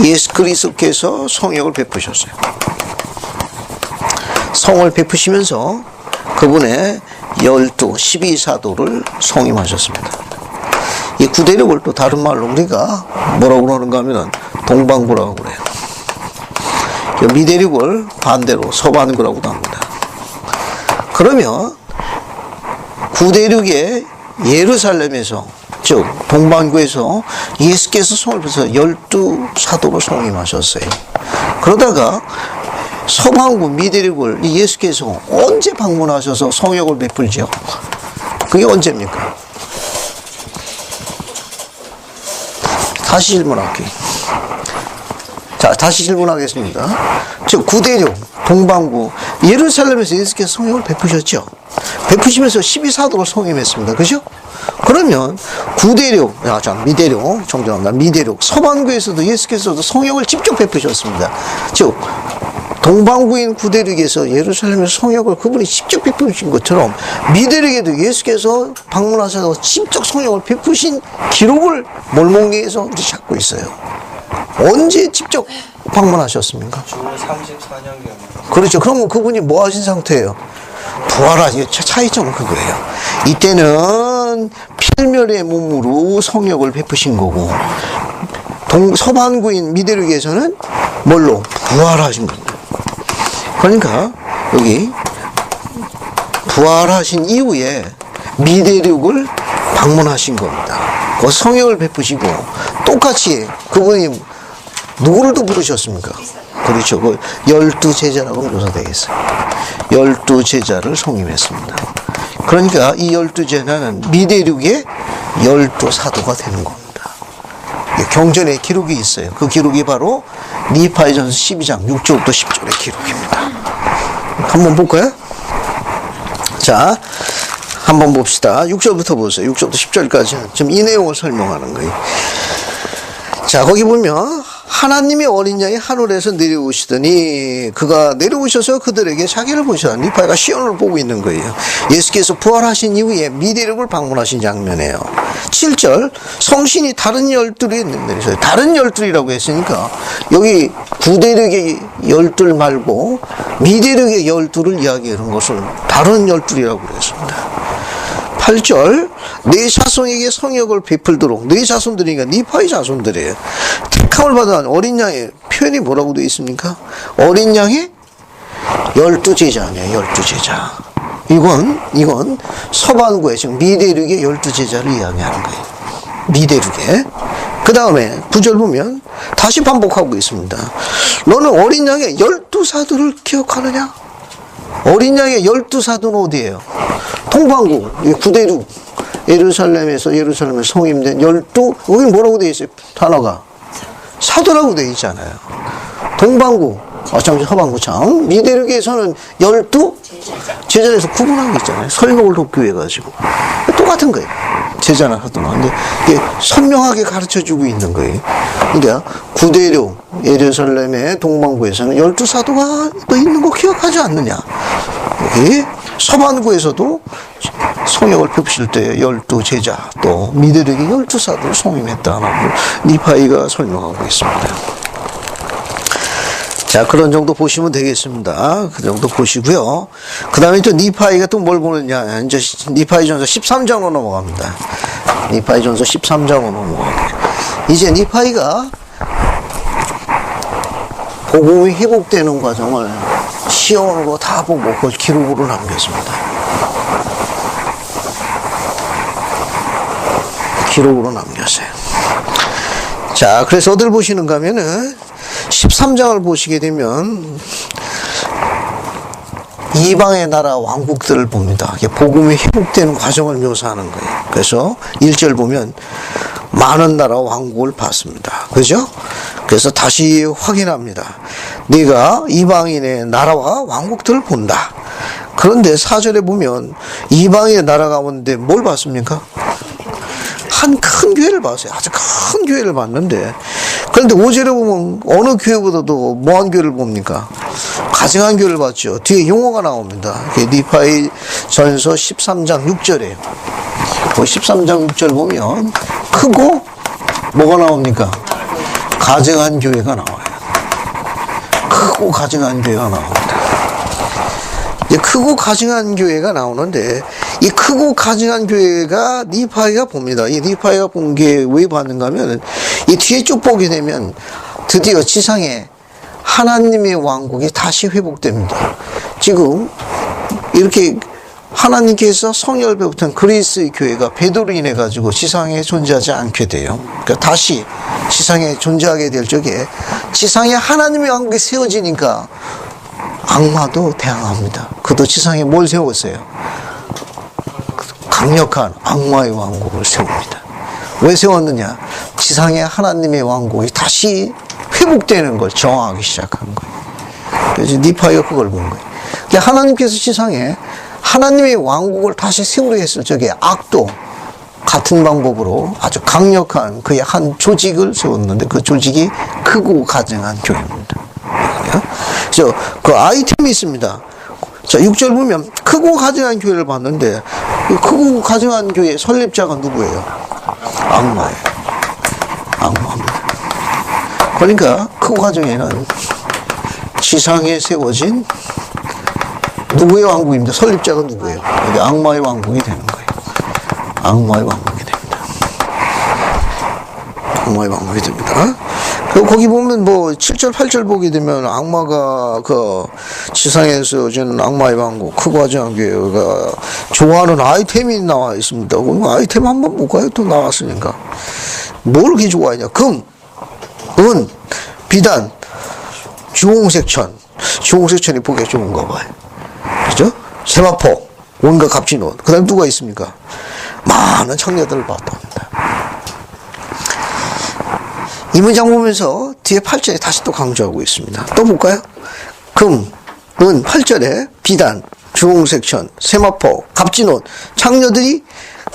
예수 그리스도께서 성역을 베푸셨어요. 성을 베푸시면서 그분의 12사도를 성임하셨습니다. 이 구대륙을 또 다른 말로 우리가 뭐라고 그러는가 하면 동방구라고 그래요. 미대륙을 반대로 서반구라고도 합니다. 그러면 구대륙의 예루살렘에서 즉 동방구에서 예수께서 성을 베푸셔서 12사도로 성임하셨어요. 그러다가 서방구 미대륙을 예수께서 언제 방문하셔서 성역을 베풀죠? 그게 언제입니까? 다시 질문할게요. 자, 다시 질문하겠습니다. 즉 구대륙, 동방구, 예루살렘에서 예수께서 성역을 베푸셨죠? 베푸시면서 12사도로 성임했습니다. 그죠? 그러면 구대륙, 미대륙, 정정합니다. 미대륙, 서반구에서도 예수께서도 성역을 직접 베푸셨습니다. 즉 동방구인 구대륙에서 예루살렘에서 성역을 그분이 직접 베푸신 것처럼 미대륙에도 예수께서 방문하셔서 직접 성역을 베푸신 기록을 몰몬기에서 우리 찾고 있어요. 언제 직접 방문하셨습니까? 주 34년경. 그렇죠. 그러면 그분이 뭐 하신 상태예요? 부활하신 차이점은 그거예요. 이때는 필멸의 몸으로 성역을 베푸신 거고 서반구인 미대륙에서는 뭘로? 부활하신 겁니다. 그러니까 여기 부활하신 이후에 미대륙을 방문하신 겁니다. 그 성역을 베푸시고 똑같이 그분이 누구를 또 부르셨습니까? 그렇죠. 그 12제자라고 묘사되겠어요. 12제자를 성임했습니다. 그러니까 이 12제자는 미대륙의 12사도가 되는 겁니다. 경전에 기록이 있어요. 그 기록이 바로 니파이전서 12장 6절부터 10절의 기록입니다. 한번 볼까요? 자, 한번 봅시다. 6절부터 보세요. 6절부터 10절까지 지금 이 내용을 설명하는 거예요. 자, 거기 보면 하나님의 어린 양이 하늘에서 내려오시더니 그가 내려오셔서 그들에게 자기를 보시라. 니파이가 시온을 보고 있는 거예요. 예수께서 부활하신 이후에 미대륙을 방문하신 장면이에요. 7절 성신이 다른 열둘이 내리셔요. 다른 열둘이라고 했으니까 여기 구대륙의 열둘 말고 미대륙의 열둘을 이야기하는 것을 다른 열둘이라고 그랬습니다. 8절 네 자손에게 성역을 베풀도록 네 자손들이니까 니파의 자손들이에요. 택함을 받은 어린 양의 표현이 뭐라고 되어 있습니까? 어린 양의 12제자 아니에요. 12제자. 이건 서반구에 지금 미대륙의 12제자를 이야기하는 거예요. 미대륙에. 그 다음에 9절 보면 다시 반복하고 있습니다. 너는 어린 양의 12사도를 기억하느냐? 어린 양의 12사도는 어디예요? 동방구, 구대륙, 예루살렘에서 성임된 12, 여기 뭐라고 되어 있어요? 단어가 사도라고 되어 있잖아요. 동방구, 서방구청, 미대륙에서는 12제자에서 구분하고 있잖아요. 설교를 돕교해가지고 똑같은 거예요. 제자나 사도나. 근데 이게 선명하게 가르쳐주고 있는 거예요. 그러니까 구대륙, 예루살렘의 동방구에서는 12사도가 또 있는 거 기억하지 않느냐? 여기 서반구에서도 성역을 베푸실 때 12제자, 또 미대륙의 12사도를 성임했다는 걸 니파이가 설명하고 있습니다. 자, 그런 정도 보시면 되겠습니다. 그 정도 보시고요. 그 다음에 또 니파이가 또 뭘 보느냐. 이제 니파이전서 13장으로 넘어갑니다. 니파이전서 13장으로 넘어갑니다. 이제 니파이가 복음이 회복되는 과정을 시온으로 다 보고 그 기록으로 남겼습니다. 기록으로 남겼어요. 자, 그래서 어딜 보시는가 하면은 13장을 보시게 되면 이방의 나라 왕국들을 봅니다. 복음이 회복되는 과정을 묘사하는 거예요. 그래서 1절 보면 많은 나라 왕국을 봤습니다. 그죠? 그래서 다시 확인합니다. 네가 이방인의 나라와 왕국들을 본다. 그런데 4절에 보면 이방의 나라 가운데 뭘 봤습니까? 한 큰 교회를 봤어요. 아주 큰 교회를 봤는데, 그런데 5절에 보면 어느 교회보다도 뭐한 교회를 봅니까? 가증한 교회를 봤죠. 뒤에 용어가 나옵니다. 니파이 전서 13장 6절에 13장 6절 보면 크고 뭐가 나옵니까? 가증한 교회가 나와요. 크고 가증한 교회가 나옵니다. 이제 크고 가증한 교회가 나오는데, 이 크고 가증한 교회가 니파이가 봅니다. 이 니파이가 본 게 왜 봤는가 하면, 이 뒤에 쭉 보게 되면 드디어 지상에 하나님의 왕국이 다시 회복됩니다. 지금 이렇게 하나님께서 성령을 베푸던 그리스의 교회가 배도로 인해 가지고 지상에 존재하지 않게 돼요. 그러니까 다시 지상에 존재하게 될 적에 지상에 하나님의 왕국이 세워지니까 악마도 대항합니다. 그도 지상에 뭘 세웠어요? 강력한 악마의 왕국을 세웁니다. 왜 세웠느냐? 지상에 하나님의 왕국이 다시 회복되는 걸 정하기 시작한 거예요. 그래서 니파이가 그걸 본 거예요. 근데 하나님께서 지상에 하나님의 왕국을 다시 세우려 했을 적에 악도 같은 방법으로 아주 강력한 그의 한 조직을 세웠는데, 그 조직이 크고 가증한 교회입니다. 그래서 그 아이템이 있습니다. 자, 6절 보면 크고 가증한 교회를 봤는데, 이 크고 가증한 교회의 설립자가 누구예요? 악마예요. 악마입니다. 그러니까 크고 가증에는 지상에 세워진 누구의 왕국입니다? 설립자가 누구예요? 여기 악마의 왕국이 되는 거예요. 악마의 왕국이 됩니다. 악마의 왕국이 됩니다. 그리고 거기 보면 뭐 7절 8절 보게 되면 악마가 그 지상에서 오신 악마의 왕국 크고 가증한 교회가 좋아하는 아이템이 나와 있습니다. 그 아이템 한번 볼까요? 또 나왔으니까. 뭘 그렇게 좋아하냐? 금, 은, 비단, 주홍색천. 주홍색천이 보기 좋은가 봐요. 그죠? 세마포, 온갖 갑진옷. 그 다음에 누가 있습니까? 많은 청녀들을 봤답니다. 이 문장 보면서 뒤에 8절에 다시 또 강조하고 있습니다. 또 볼까요? 금, 은, 8절에 비단, 주홍색천, 세마포, 갑진옷, 창녀들이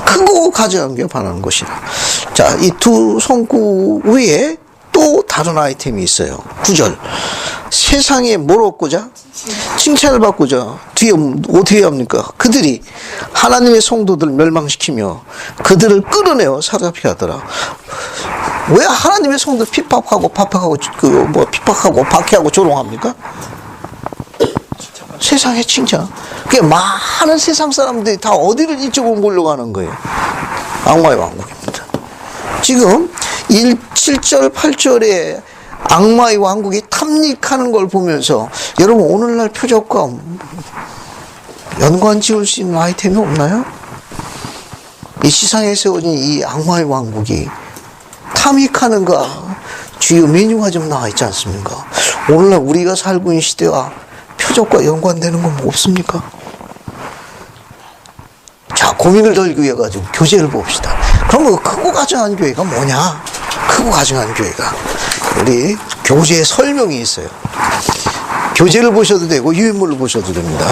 크고 가증한 게 반하는 것이라. 자, 이 두 성구 위에 또 또 다른 아이템이 있어요. 9절. 세상에 뭘 얻고자? 칭찬을 받고자. 뒤에 어떻게 합니까? 그들이 하나님의 성도들을 멸망시키며 그들을 끌어내어 사로잡게 하더라. 왜 하나님의 성도들 핍박하고 핍박하고 박해하고 조롱합니까? 세상의 칭찬. 그게 많은 세상 사람들이 다 어디를 이쪽으로 몰려가는 거예요. 악마의 왕국입니다. 지금 7절, 8절에 악마의 왕국이 탐닉하는 걸 보면서 여러분 오늘날 표적과 연관 지을 수 있는 아이템이 없나요? 이 시상에 세워진 이 악마의 왕국이 탐닉하는가 주요 메뉴가 좀 나와 있지 않습니까? 오늘날 우리가 살고 있는 시대와 표적과 연관되는 건 뭐 없습니까? 자, 고민을 덜기 위해 가지고 교재를 봅시다. 그럼 크고 가증한 교회가 뭐냐? 크고 가증한 교회가 우리 교재에 설명이 있어요. 교재를 보셔도 되고 유인물을 보셔도 됩니다.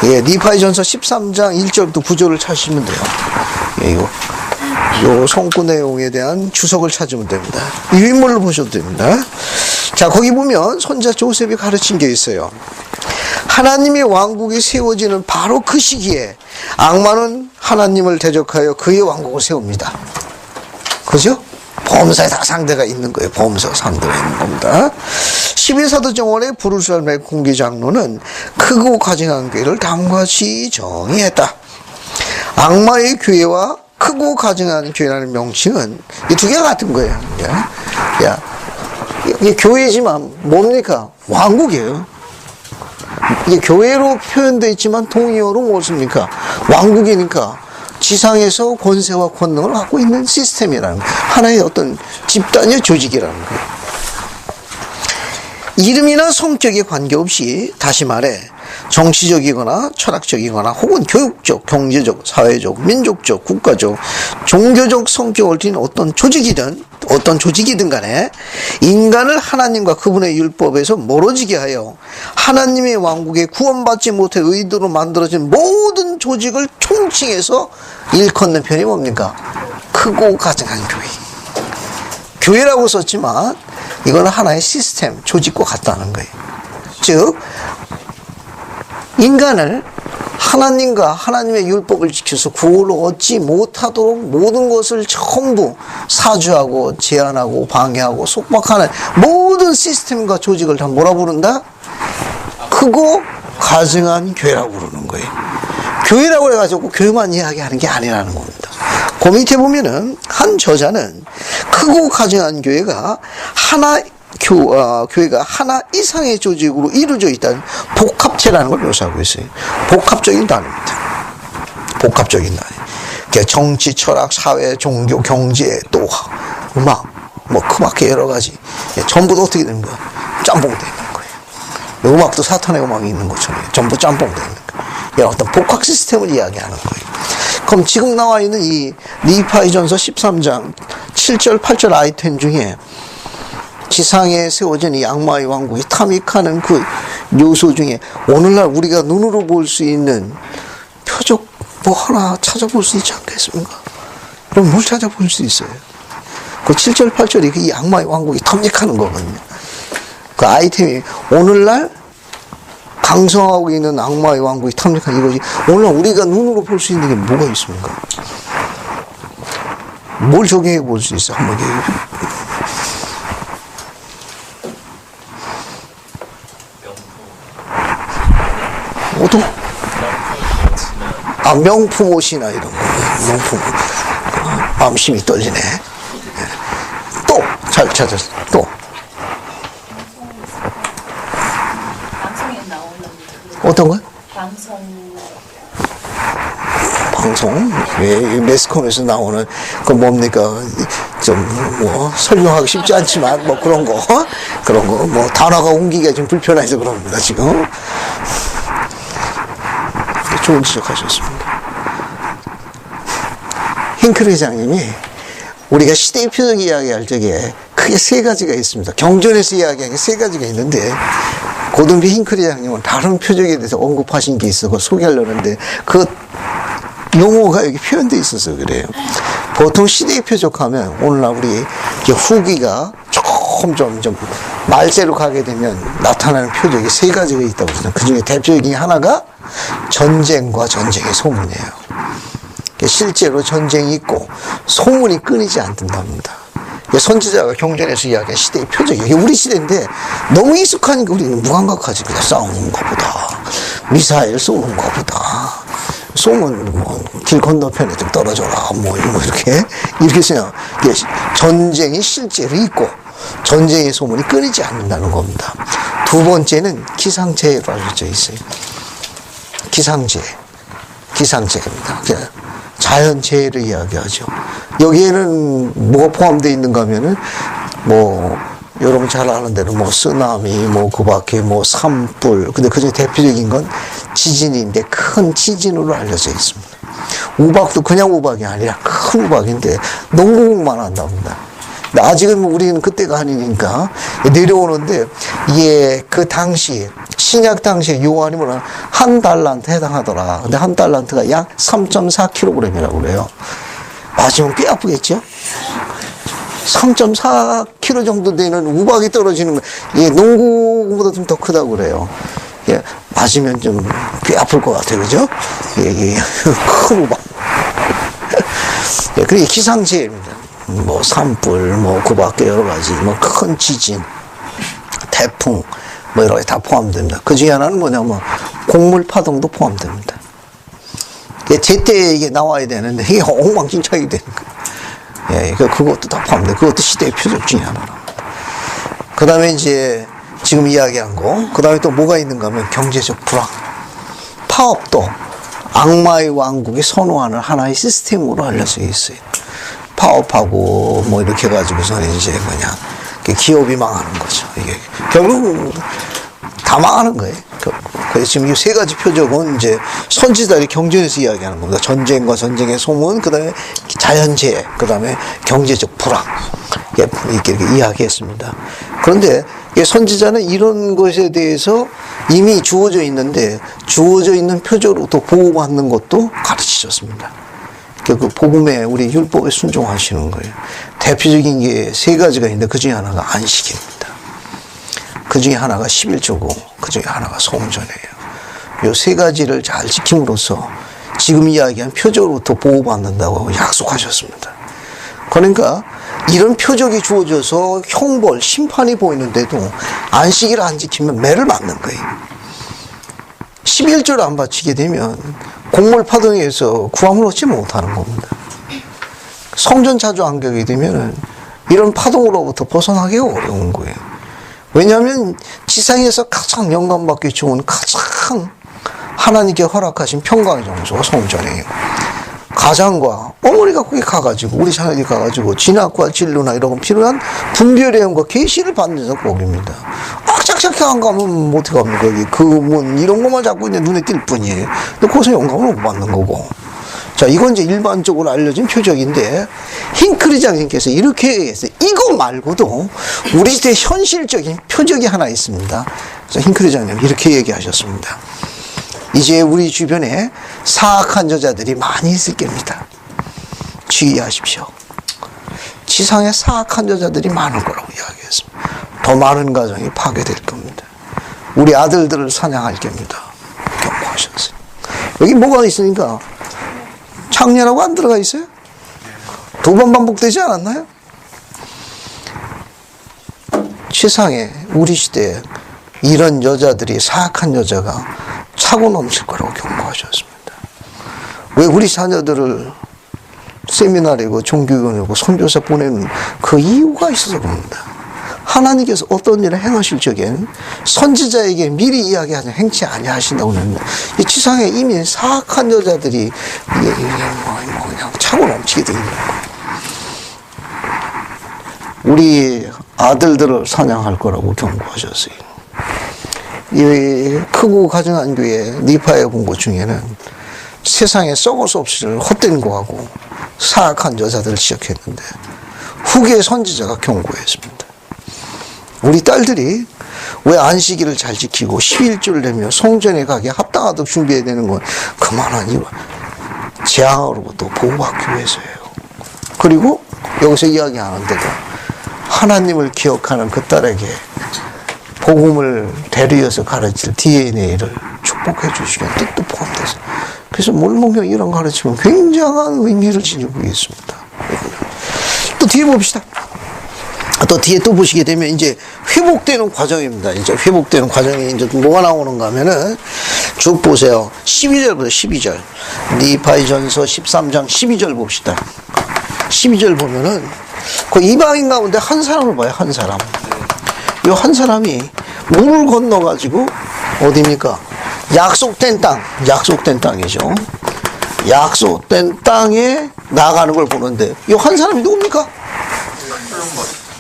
예, 니파이전서 13장 1절부터 9절을 찾으시면 돼요. 예, 요 성구 내용에 대한 주석을 찾으면 됩니다. 유인물을 보셔도 됩니다. 자, 거기 보면 손자 조셉이 가르친 게 있어요. 하나님의 왕국이 세워지는 바로 그 시기에 악마는 하나님을 대적하여 그의 왕국을 세웁니다. 그죠? 범사에 다 상대가 있는 거예요. 범사 상대가 있는 겁니다. 11사도 정원의 부르스알 공기 장로는 크고 가증한 교회를 다음같이 정의했다. 악마의 교회와 크고 가증한 교회라는 명칭은 이 두 개가 같은 거예요. 이게 교회지만 뭡니까? 왕국이에요. 이게 교회로 표현되어 있지만 동의어로 무엇입니까? 왕국이니까 지상에서 권세와 권능을 갖고 있는 시스템이라는 거예요. 하나의 어떤 집단의 조직이라는 거예요. 이름이나 성격에 관계없이 다시 말해 정치적이거나 철학적이거나 혹은 교육적, 경제적, 사회적, 민족적, 국가적, 종교적 성격을 띤 어떤 조직이든 간에 인간을 하나님과 그분의 율법에서 멀어지게 하여 하나님의 왕국에 구원받지 못해 의도로 만들어진 모든 조직을 총칭해서 일컫는 편이 뭡니까? 크고 가증한 교회. 교회라고 썼지만 이거는 하나의 시스템, 조직과 같다는 거예요. 즉 인간을 하나님과 하나님의 율법을 지켜서 구원을 얻지 못하도록 모든 것을 전부 사주하고 제한하고 방해하고 속박하는 모든 시스템과 조직을 다 뭐라 부른다? 크고 가증한 교회라고 부르는 거예요. 교회라고 해가지고 교회만 이야기하는 게 아니라는 겁니다. 그 밑에 보면은 한 저자는 크고 가증한 교회가 교회가 하나 이상의 조직으로 이루어져 있다는 복합체라는 걸 묘사하고 있어요. 복합적인 단어입니다. 복합적인 단어. 정치, 철학, 사회, 종교, 경제, 또 음악, 크게 여러 가지. 전부 다 어떻게 되는 거야? 짬뽕되어 있는 거예요. 음악도 사탄의 음악이 있는 것처럼 전부 짬뽕되어 있는 거예요. 어떤 복합 시스템을 이야기하는 거예요. 그럼 지금 나와 있는 이 니파이전서 13장 7절, 8절 아이템 중에 지상에 세워진 이 악마의 왕국이 탐닉하는 그 요소 중에 오늘날 우리가 눈으로 볼 수 있는 표적 하나 찾아볼 수 있지 않겠습니까? 그럼 뭘 찾아볼 수 있어요? 그 7절, 8절이 이 악마의 왕국이 탐닉하는 거거든요. 그 아이템이 오늘날 강성하고 있는 악마의 왕국이 탐닉하는 이거지. 오늘날 우리가 눈으로 볼 수 있는 게 뭐가 있습니까? 뭘 적용해 볼 수 있어? 한번 얘기해. 어떤? 명품 옷이나 이런 거. 명품. 마음심이 떨리네. 또, 잘 찾았어. 또. 방송에 나오는 어떤 거요? 방송? 예, 매스컴에서 나오는, 뭡니까? 설명하기 쉽지 않지만, 그런 거, 단어가 옮기기가 좀 불편해서 그럽니다, 지금. 좋은 지적하셨습니다. 힝크리 회장님이 우리가 시대의 표적 이야기할 적에 크게 세 가지가 있습니다. 경전에서 이야기하는 게 세 가지가 있는데 고든비 힝크리 회장님은 다른 표적에 대해서 언급하신 게 있어. 그걸 소개하려는데 그 용어가 여기 표현되어 있어서 그래요. 보통 시대의 표적하면 오늘날 우리 이렇게 후기가 조금 좀 말세로 가게 되면 나타나는 표적이 세 가지가 있다고 그러잖아요. 그 중에 대표적인 하나가 전쟁과 전쟁의 소문이에요. 실제로 전쟁이 있고 소문이 끊이지 않는답니다. 선지자가 경전에서 이야기한 시대의 표적이에요. 이게 우리 시대인데 너무 익숙하니까 우리는 무감각하지. 그냥 싸우는가 보다. 미사일 쏘는가 보다. 쏘면 뭐 길 건너편에 좀 떨어져라. 뭐 이렇게 생각. 전쟁이 실제로 있고 전쟁의 소문이 끊이지 않는다는 겁니다. 두 번째는 기상재해로 알려져 있어요. 기상재해입니다. 자연재해를 이야기하죠. 여기에는 뭐가 포함되어 있는가 하면은, 여러분 잘 아는 대로 쓰나미, 그 밖에 산불. 근데 그 중에 대표적인 건 지진인데 큰 지진으로 알려져 있습니다. 우박도 그냥 우박이 아니라 큰 우박인데 농구공만 한답니다. 근데 아직은 우리는 그때가 아니니까 내려오는데, 이게 그 당시, 신약 당시에 요한이 한 달란트 해당하더라. 근데 한 달란트가 약 3.4kg이라고 그래요. 맞으면 꽤 아프겠죠? 3.4kg 정도 되는 우박이 떨어지는 거, 이게 농구보다 좀 더 크다고 그래요. 예, 맞으면 좀 꽤 아플 것 같아요. 그죠? 예, 큰 우박. 예, 그게 기상재해입니다. 산불, 그 밖에 여러 가지, 큰 지진, 태풍, 여러 가지 다 포함됩니다. 그 중에 하나는 뭐냐면, 곡물 파동도 포함됩니다. 제때 이게 나와야 되는데, 이게 엉망진창이 되는 거예요. 예, 그것도 다 포함돼요. 그것도 시대의 표적 중에 하나랍니다. 그 다음에 이제, 지금 이야기한 거, 그 다음에 또 뭐가 있는가 하면 경제적 불황. 파업도 악마의 왕국이 선호하는 하나의 시스템으로 알려져 있어요. 파업하고 이렇게 해가지고서 이제 기업이 망하는 거죠. 이게 결국 다 망하는 거예요. 그래서 지금 이 세 가지 표적은 이제 선지자들이 경전에서 이야기하는 겁니다. 전쟁과 전쟁의 소문, 그 다음에 자연재해, 그 다음에 경제적 불황. 이렇게 이야기했습니다. 그런데 선지자는 이런 것에 대해서 이미 주어져 있는데 주어져 있는 표적으로부터 보호받는 것도 가르치셨습니다. 그 복음에 우리 율법에 순종하시는 거예요. 대표적인 게 세 가지가 있는데 그 중에 하나가 안식입니다. 그 중에 하나가 11조고 그 중에 하나가 성전이에요. 이 세 가지를 잘 지킴으로써 지금 이야기한 표적으로부터 보호받는다고 약속하셨습니다. 그러니까 이런 표적이 주어져서 형벌, 심판이 보이는데도 안식일을 안 지키면 매를 맞는 거예요. 11조를 안 바치게 되면 곡물 파동에서 구함을 얻지 못하는 겁니다. 성전 자주 안 가게 되면 이런 파동으로부터 벗어나기가 어려운 거예요. 왜냐하면 지상에서 가장 영광받기 좋은 가장 하나님께 허락하신 평강의 장소가 성전이에요. 가장과 어머니가 거기 가가지고 우리 자녀들이 가가지고 진학과 진로나 이런 필요한 분별의 영과 계시를 받는 데서 거기입니다. 짝짝하게 안 가면 어떻게 합니까? 이런 것만 자꾸 이제 눈에 띌 뿐이에요. 근데 거기서 영감을 못 받는 거고. 자, 이건 이제 일반적으로 알려진 표적인데 힝크리 장님께서 이렇게 얘기했어요. 이거 말고도 우리 시대 현실적인 표적이 하나 있습니다. 그래서 힝크리 장님 이렇게 얘기하셨습니다. 이제 우리 주변에 사악한 여자들이 많이 있을 겁니다. 주의하십시오. 지상에 사악한 여자들이 많을 거라고 이야기했습니다. 더 많은 가정이 파괴될 겁니다. 우리 아들들을 사냥할 겁니다. 경고하셨어요. 여기 뭐가 있으니까 창녀라고 안 들어가 있어요? 2번 반복되지 않았나요? 세상에 우리 시대에 이런 여자들이 사악한 여자가 차고 넘칠 거라고 경고하셨습니다. 왜 우리 자녀들을 세미나리고 종교교육이고 선교사 보내는 그 이유가 있어서 그럽니다. 하나님께서 어떤 일을 행하실 적엔 선지자에게 미리 이야기하지 행치 아니하신다고 합니다. 이 지상에 이미 사악한 여자들이 그냥 차고 넘치게 되는 거예요. 우리 아들들을 사냥할 거라고 경고하셨어요. 이 크고 가증한 교회 니파의 공고 중에는 세상에 썩을 수 없이 헛된 거하고 사악한 여자들을 지적했는데 후기의 선지자가 경고했습니다. 우리 딸들이 왜 안식일을 잘 지키고 11조를 내며 성전에 가게 합당하도록 준비해야 되는 건 그만한 이유 재앙으로부터 보호받기 위해서예요. 그리고 여기서 이야기하는 대로 하나님을 기억하는 그 딸에게 복음을 대리해서 가르칠 DNA를 축복해 주시는 뜻도 포함돼서. 그래서 몰몬경 이런 가르침은 굉장한 의미를 지니고 있습니다. 또 뒤에 봅시다. 또 뒤에 또 보시게 되면 이제 회복되는 과정입니다. 이제 회복되는 과정이 이제 뭐가 나오는가 하면은 쭉 보세요. 12절부터 12절. 니바이전서 13장 12절 봅시다. 12절 보면은 그 이방인 가운데 한 사람을 봐요. 한 사람. 이 한 사람이 물을 건너가지고 어디입니까? 약속된 땅. 약속된 땅이죠. 약속된 땅에 나가는 걸 보는데 이 한 사람이 누굽니까?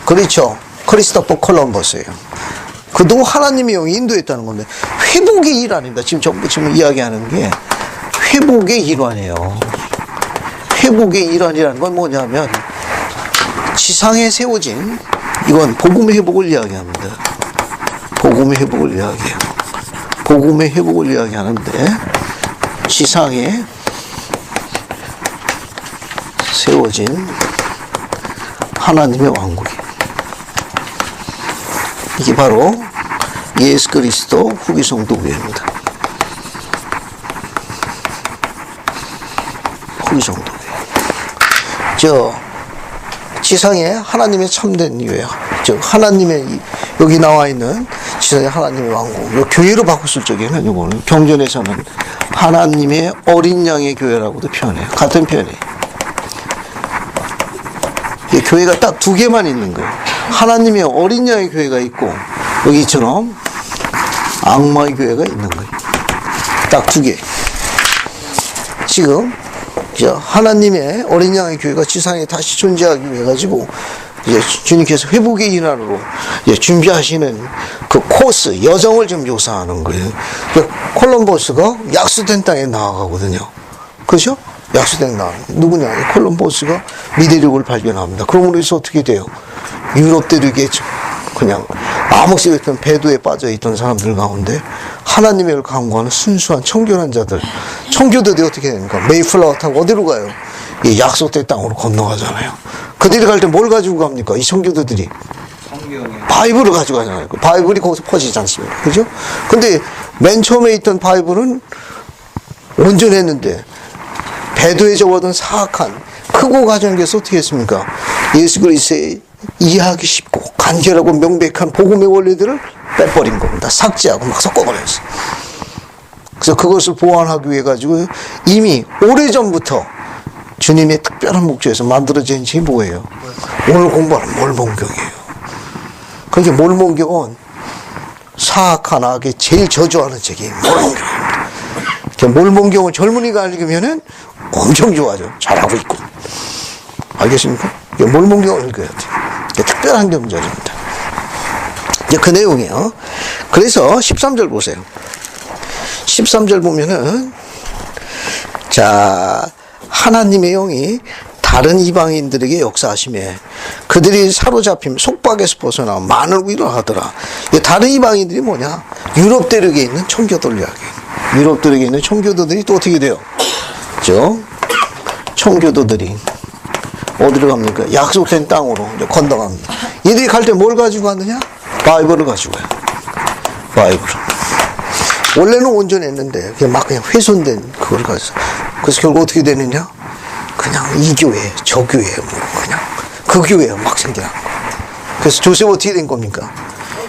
그렇죠. 크리스토퍼 콜럼버스예요. 그동안 하나님의 영이 인도했다는 건데 회복의 일환입니다. 지금 전부 지금 이야기하는 게 회복의 일환이에요. 회복의 일환이라는 건 뭐냐면 지상에 세워진 이건 복음의 회복을 이야기합니다. 복음의 회복을 이야기해요. 복음의 회복을 이야기하는데 지상에 세워진 하나님의 왕국이 이게 바로 예수 그리스도 후기 성도교회입니다. 후기 성도교회. 지상에 하나님의 참된 교회, 하나님의 여기 나와 있는 지상에 하나님의 왕국. 요 교회로 바꿨을 적에는 이거는 경전에서는 하나님의 어린 양의 교회라고도 표현해요. 같은 표현이에요. 교회가 딱 두 개만 있는 거예요. 하나님의 어린 양의 교회가 있고 여기처럼 악마의 교회가 있는 거예요. 딱 두 개. 지금 하나님의 어린 양의 교회가 지상에 다시 존재하기 위해 가지고 이제 주님께서 회복의 일환으로 준비하시는 그 코스 여정을 좀 묘사하는 거예요. 콜럼버스가 약속된 땅에 나아가거든요. 그렇죠? 약속된 나라. 누구냐? 콜럼버스가 미대륙을 발견합니다. 그러므로 해서 어떻게 돼요? 유럽 대륙에 그냥 암흑색에 있던 배도에 빠져 있던 사람들 가운데 하나님을 강구하는 순수한 청결한 자들, 청교도들이 어떻게 됩니까? 메이플라워 타고 어디로 가요? 이 약속된 땅으로 건너가잖아요. 그들이 갈 때 뭘 가지고 갑니까? 이 청교도들이 바이블을 가지고 가잖아요. 바이블이 거기서 퍼지지 않습니까? 그죠? 근데 맨 처음에 있던 바이블은 온전했는데 배도에 접어든 사악한 크고 가정에서 어떻게 했습니까? 예수 그리스도의 이해하기 쉽고 간결하고 명백한 복음의 원리들을 빼버린 겁니다. 삭제하고 막 섞어버렸어요. 그래서 그것을 보완하기 위해 가지고 이미 오래전부터 주님의 특별한 목적에서 만들어진 책이 뭐예요? 오늘 공부하는 몰몬경이에요. 그러니까 몰몬경은 사악한 악에 제일 저주하는 책이 몰몬경입니다. 몰몬경은 젊은이가 읽으면은 엄청 좋아져. 잘하고 있고. 알겠습니까? 몰몬경을 읽어야 돼요. 특별한 경전입니다. 이제 그 내용이에요. 그래서 13절 보세요. 13절 보면은, 자, 하나님의 영이 다른 이방인들에게 역사하심에 그들이 사로잡힘, 속박에서 벗어나 만을 위로하더라. 다른 이방인들이 뭐냐? 유럽 대륙에 있는 청교도를 이야기해요. 유럽 대륙에 있는 청교도들이 또 어떻게 돼요? 그죠? 청교도들이 어디로 갑니까? 약속된 땅으로 이제 건너갑니다. 이들이 갈 때 뭘 가지고 갔느냐? 바이블을 가지고 가요. 바이블. 원래는 온전했는데 그냥 막 그냥 훼손된 그걸 가지고. 그래서 결국 어떻게 되느냐? 그냥 이 교회, 저 교회, 뭐 그냥 그 교회가 막 생겨난 거예요. 그래서 조셉 어떻게 된 겁니까?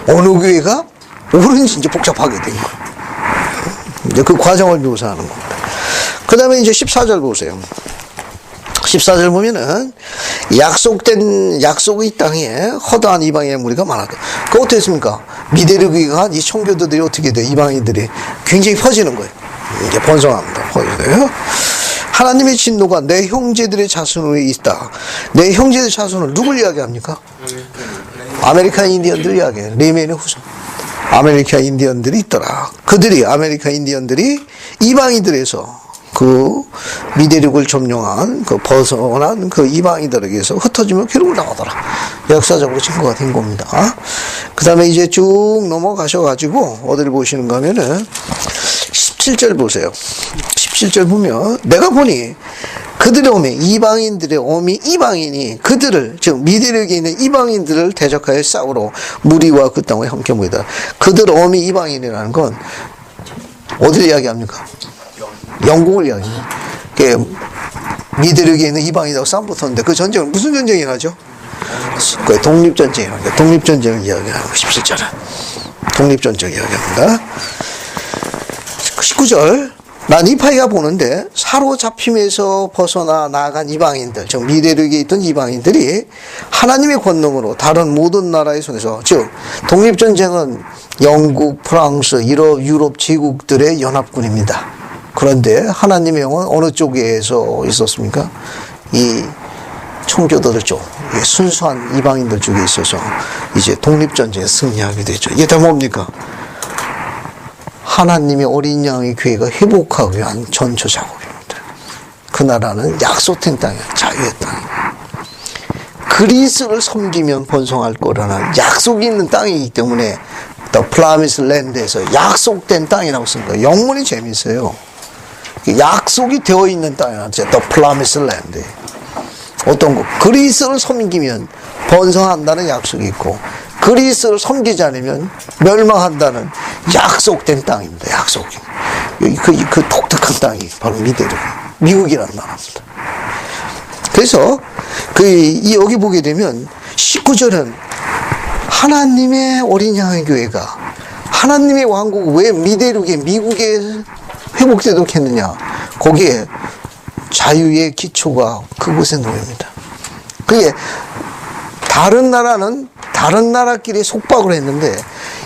어느 교회가 옳은지 이제 복잡하게 된 거예요. 이제 그 과정을 묘사하는 겁니다. 그 다음에 이제 14절 보세요. 14절 보면은 약속의 땅에 허다한 이방인의 무리가 많았다. 그거 어떻게 했습니까? 미대륙이가 이 청교도들이 어떻게 돼? 이방인들이 굉장히 퍼지는 거예요. 이제 번성합니다. 퍼져요. 하나님의 진노가 내 형제들의 자손 위에 있다. 내 형제들의 자손을 누굴 이야기합니까? 아메리칸 인디언들 이야기해요. 레메인의 후손. 아메리칸 인디언들이 있더라. 아메리칸 인디언들이 이방인들에서 그 미대륙을 점령한 그 벗어난 그 이방인들에게서 흩어지며 괴로움을 당하더라. 역사적으로 증거가 된 겁니다. 그 다음에 이제 쭉 넘어가셔가지고 어디를 보시는가 하면은 17절 보세요. 17절 보면 내가 보니 그들의 어미, 이방인들의 어미, 이방인이 그들을, 즉 미대륙에 있는 이방인들을 대적하여 싸우러 무리와 그 땅에 함께 모이다. 그들 어미 이방인이라는 건 어디를 이야기합니까? 영국을 이야기합니다. 미대륙에 있는 이방인하고 싸움 붙었는데 그 전쟁은 무슨 전쟁이 나죠? 그 독립전쟁이라는 독립전쟁을 이야기하고 17절은 독립전쟁 이야기합니다. 19절 난 이파이가 보는데 사로잡힘에서 벗어나 나아간 이방인들, 즉 미대륙에 있던 이방인들이 하나님의 권능으로 다른 모든 나라의 손에서, 즉 독립전쟁은 영국, 프랑스, 유럽 제국들의 연합군입니다. 그런데 하나님의 영은 어느 쪽에서 있었습니까? 이 청교도들 쪽, 순수한 이방인들 쪽에 있어서 이제 독립전쟁에 승리하게 되죠. 이게 다 뭡니까? 하나님의 어린 양의 교회가 회복하기 위한 전초 작업입니다. 그 나라는 약속된 땅이에요. 자유의 땅이에요. 그리스를 섬기면 번성할 거라는 약속이 있는 땅이기 때문에 The Promised Land에서 약속된 땅이라고 쓴 거예요. 영문이 재미있어요. 약속이 되어 있는 땅이라고 The Promised Land. 어떤 거? 그리스를 섬기면 번성한다는 약속이 있고 그리스를 섬기지 않으면 멸망한다는 약속된 땅입니다. 약속. 그 독특한 땅이 바로 미국이라는 나라입니다. 그래서 여기 보게 되면 19절은 하나님의 어린 양의 교회가 하나님의 왕국 왜 미대륙에 미국에 회복되도록 했느냐? 거기에 자유의 기초가 그곳에 놓입니다. 그게 다른 나라는 다른 나라끼리 속박을 했는데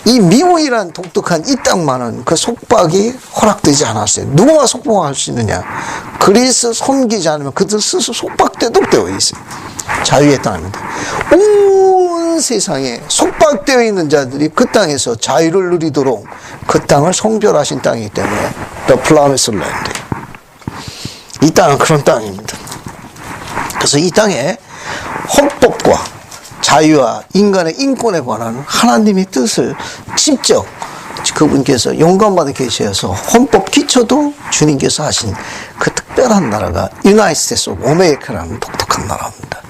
이 미국이란 독특한 이 땅만은 그 속박이 허락되지 않았어요. 누구가 속박할 수 있느냐? 그리스 섬기지 않으면 그들 스스로 속박되도록 되어 있어요. 자유의 땅입니다. 온 세상에 속박되어 있는 자들이 그 땅에서 자유를 누리도록 그 땅을 성별하신 땅이기 때문에 The Promised Land. 이 땅은 그런 땅입니다. 그래서 이 땅에 헌법과 자유와 인간의 인권에 관한 하나님의 뜻을 직접 그분께서 영감받은 계시에서 헌법 기초도 주님께서 하신 그 특별한 나라가 유나이티드 스테이트 오브 아메리카라는 독특한 나라입니다.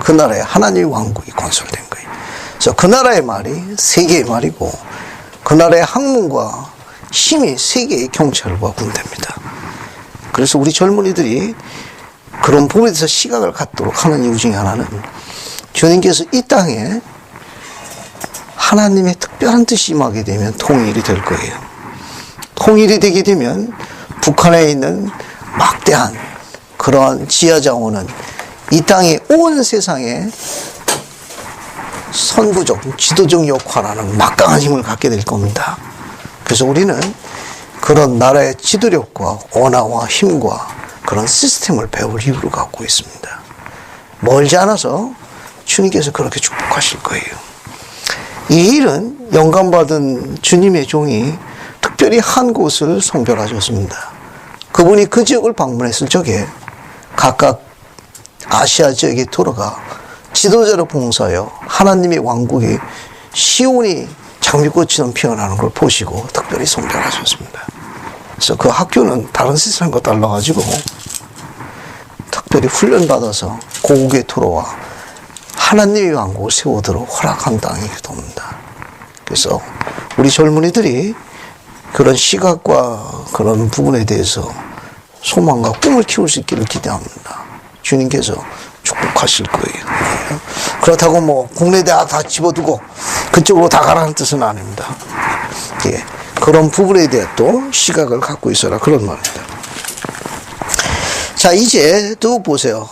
그 나라에 하나님의 왕국이 건설된 거예요. 그래서 그 나라의 말이 세계의 말이고 그 나라의 학문과 힘이 세계의 경찰과 군대입니다. 그래서 우리 젊은이들이 그런 부분에 대해서 시각을 갖도록 하는 이유 중에 하나는 주님께서 이 땅에 하나님의 특별한 뜻이 임하게 되면 통일이 될 거예요. 통일이 되게 되면 북한에 있는 막대한 그러한 지하자원은 이 땅의 온 세상에 선구적, 지도적 역할하는 막강한 힘을 갖게 될 겁니다. 그래서 우리는 그런 나라의 지도력과 언어와 힘과 그런 시스템을 배울 이유를 갖고 있습니다. 멀지 않아서 주님께서 그렇게 축복하실 거예요. 이 일은 영감받은 주님의 종이 특별히 한 곳을 성별하셨습니다. 그분이 그 지역을 방문했을 적에 각각 아시아 지역에 돌아가 지도자로 봉사하여 하나님의 왕국이 시온이 장미꽃처럼 피어나는 걸 보시고 특별히 성별하셨습니다. 그래서 그 학교는 다른 세상과 달라가지고 특별히 훈련받아서 고국에 돌아와 하나님의 왕국을 세우도록 허락한 땅이기도 합니다. 그래서 우리 젊은이들이 그런 시각과 그런 부분에 대해서 소망과 꿈을 키울 수 있기를 기대합니다. 주님께서 축복하실 거예요. 그렇다고 뭐 국내 대학 다 집어두고 그쪽으로 다 가라는 뜻은 아닙니다. 예, 그런 부분에 대해 또 시각을 갖고 있어라 그런 말입니다. 자, 이제 또 보세요.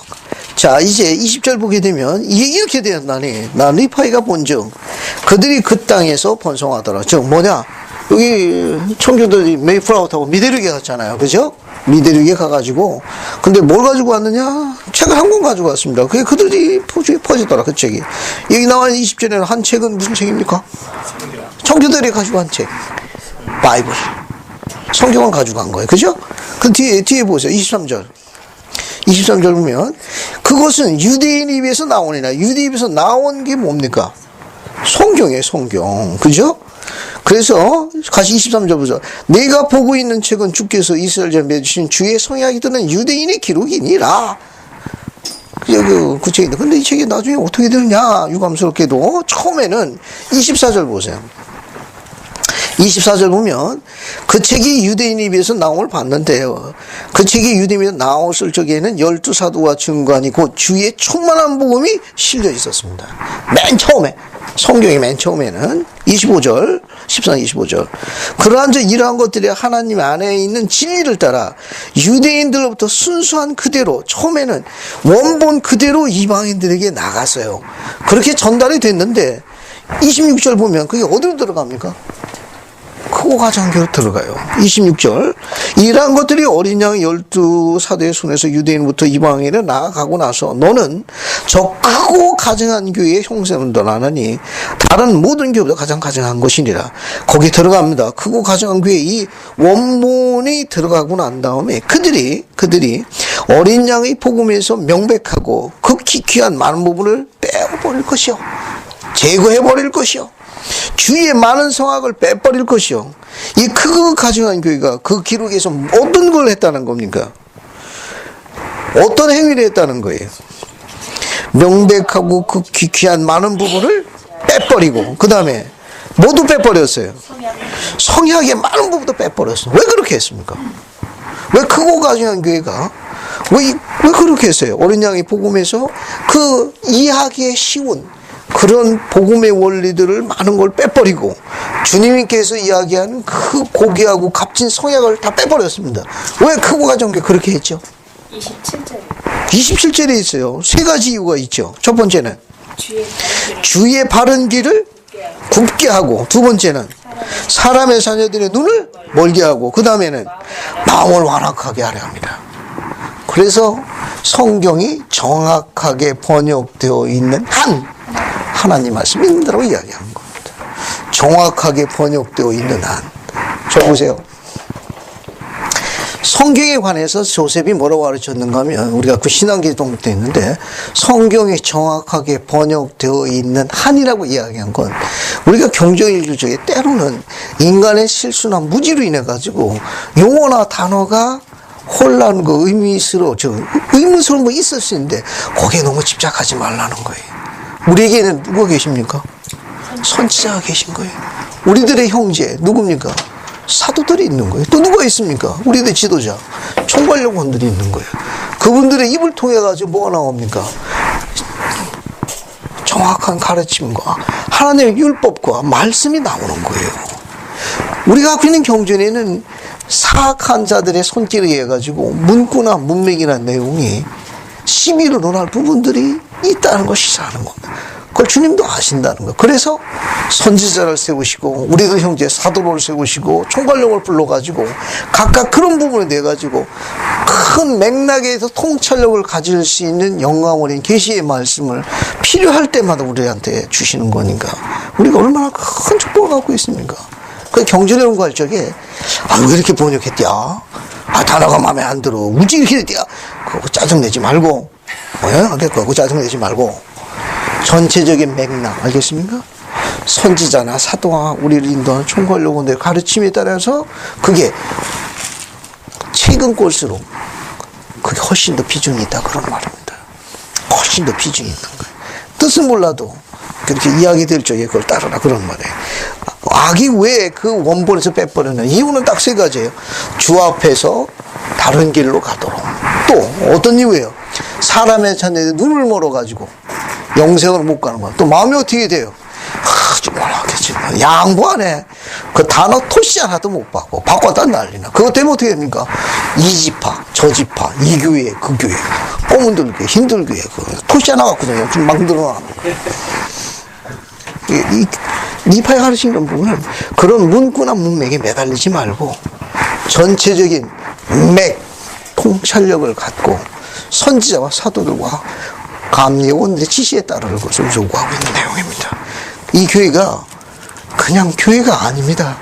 자, 이제 20절 보게 되면 이게 이렇게 되었나니 나 리파이가 본즉 그들이 그 땅에서 번성하더라. 즉 뭐냐? 여기 청교도들이 메이플라워 타고 미대륙에 갔잖아요. 그죠? 미대륙에 가가지고 근데 뭘 가지고 왔느냐? 책을 한 권 가지고 왔습니다. 그게 그들이 퍼지더라. 그 책이. 여기 나와 있는 20절에는 한 책은 무슨 책입니까? 청교도들이 가지고 간 책. 바이블. 성경을 가지고 간 거예요. 그죠? 그 뒤에 보세요. 23절. 23절 보면 그것은 유대인 입에서 나오니라. 유대 입에서 나온 게 뭡니까? 성경이에요. 성경. 그죠? 그래서 같이 23절 보자. 내가 보고 있는 책은 주께서 이스라엘에 맺으신 주의 성약이 드는 유대인의 기록이니라. 그 책인데, 근데 이 책이 나중에 어떻게 되느냐, 유감스럽게도. 처음에는 24절 보세요. 24절 보면, 그 책이 유대인에 비해서 나옴을 봤는데요. 그 책이 유대인에 비해서 나왔을 적에는 12사도와 증거하니 곧 주의 충만한 복음이 실려 있었습니다. 맨 처음에. 성경의 맨 처음에는 25절, 14, 25절. 그러한 이러한 것들이 하나님 안에 있는 진리를 따라 유대인들로부터 순수한 그대로, 처음에는 원본 그대로 이방인들에게 나갔어요. 그렇게 전달이 됐는데, 26절 보면 그게 어디로 들어갑니까? 크고 가장교로 들어가요. 26절. 이러한 것들이 어린 양 12사도의 손에서 유대인부터 이방인에 나아가고 나서 너는 저 크고 가증한 교회의 형세문도 나느니 다른 모든 교회보다 가장 가증한 것이니라. 거기 들어갑니다. 크고 가증한 교회 이 원본이 들어가고 난 다음에 그들이 어린 양의 복음에서 명백하고 극히 귀한 많은 부분을 빼버릴 것이요. 제거해버릴 것이요. 주위의 많은 성악을 빼버릴 것이요. 이 크고 가증한 교회가 그 기록에서 어떤 걸 했다는 겁니까? 어떤 행위를 했다는 거예요? 명백하고 그 귀한 많은 부분을 빼버리고, 그 다음에 모두 빼버렸어요. 성약의 많은 부분도 빼버렸어요. 왜 그렇게 했습니까? 왜 크고 가증한 교회가 왜 그렇게 했어요? 어린 양의 복음에서 그 이해하기에 쉬운 그런 복음의 원리들을 많은 걸 빼버리고 주님께서 이야기하는 그 고귀하고 값진 성약을 다 빼버렸습니다. 왜 크고 가정교회 그렇게 했죠? 27절에 있어요. 세 가지 이유가 있죠. 첫 번째는 주의 바른 길을 굽게 하고, 두 번째는 사람의 자녀들의 눈을 멀게 하고, 그 다음에는 마음을 완악하게 하려 합니다. 그래서 성경이 정확하게 번역되어 있는 하나님 말씀 믿는다고 이야기하는 겁니다. 정확하게 번역되어 있는 한. 저 보세요. 성경에 관해서 조셉이 뭐라고 가르쳤는가 하면, 우리가 그 신앙기독도 있는데 성경에 정확하게 번역되어 있는 한이라고 이야기한 건, 우리가 경전 읽을 적에 때로는 인간의 실수나 무지로 인해 가지고 용어나 단어가 혼란과 의문스러운 거 있을 수 있는데 거기에 너무 집착하지 말라는 거예요. 우리에게는 누가 계십니까? 선지자가 계신 거예요. 우리들의 형제 누굽니까? 사도들이 있는 거예요. 또 누가 있습니까? 우리들의 지도자, 총괄요원들이 있는 거예요. 그분들의 입을 통해 가지고 뭐가 나옵니까? 정확한 가르침과 하나님의 율법과 말씀이 나오는 거예요. 우리가 갖고 있는 경전에는 사악한 자들의 손길에 의해 가지고 문구나 문맥이나 내용이 심의로 논할 부분들이 있다는 걸 시사하는 겁니다. 그걸 주님도 아신다는 거예요. 그래서 선지자를 세우시고, 우리들 형제 사도를 세우시고, 총괄령을 불러가지고 각각 그런 부분을 내가지고 큰 맥락에서 통찰력을 가질 수 있는 영광 어린 계시의 말씀을 필요할 때마다 우리한테 주시는 거니까 우리가 얼마나 큰 축복을 갖고 있습니까? 그 경전에 연구할 적에 왜 이렇게 번역했대야? 단어가 마음에 안 들어. 우지 이렇게 했대야? 그거 짜증내지 말고, 그거 짜증내지 말고 전체적인 맥락, 알겠습니까? 선지자나 사도와 우리를 인도하는 총괄요원들의 가르침에 따라서 그게 최근 꼴수록 그게 훨씬 더 비중이 있다, 그런 말입니다. 훨씬 더 비중이 있는 거예요. 뜻은 몰라도 그렇게 이야기될 적에 그걸 따르라, 그런 말이에요. 악이 왜 그 원본에서 빼버리냐? 이유는 딱 세 가지예요. 주 앞에서 다른 길로 가도록. 또 어떤 이유예요? 사람의 자녀의 눈을 멀어가지고 영생을 못 가는 거야. 또 마음이 어떻게 돼요? 정말 하겠지. 양보 안 해. 그 단어 토시 하나도 못 받고 바꿨다 난리나. 그것 때문에 어떻게 됩니까? 이 지파, 저 지파, 이 교회, 그 교회, 꼬문들 교회, 힘들 교회, 토시 하나 갖고서요. 지금 막 늘어나. 니파에 가르치는 부분은 그런 문구나 문맥에 매달리지 말고 전체적인 맥, 통찰력을 갖고 선지자와 사도들과 감리원들의 지시에 따르는 것을 요구하고 있는 내용입니다. 이 교회가 그냥 교회가 아닙니다.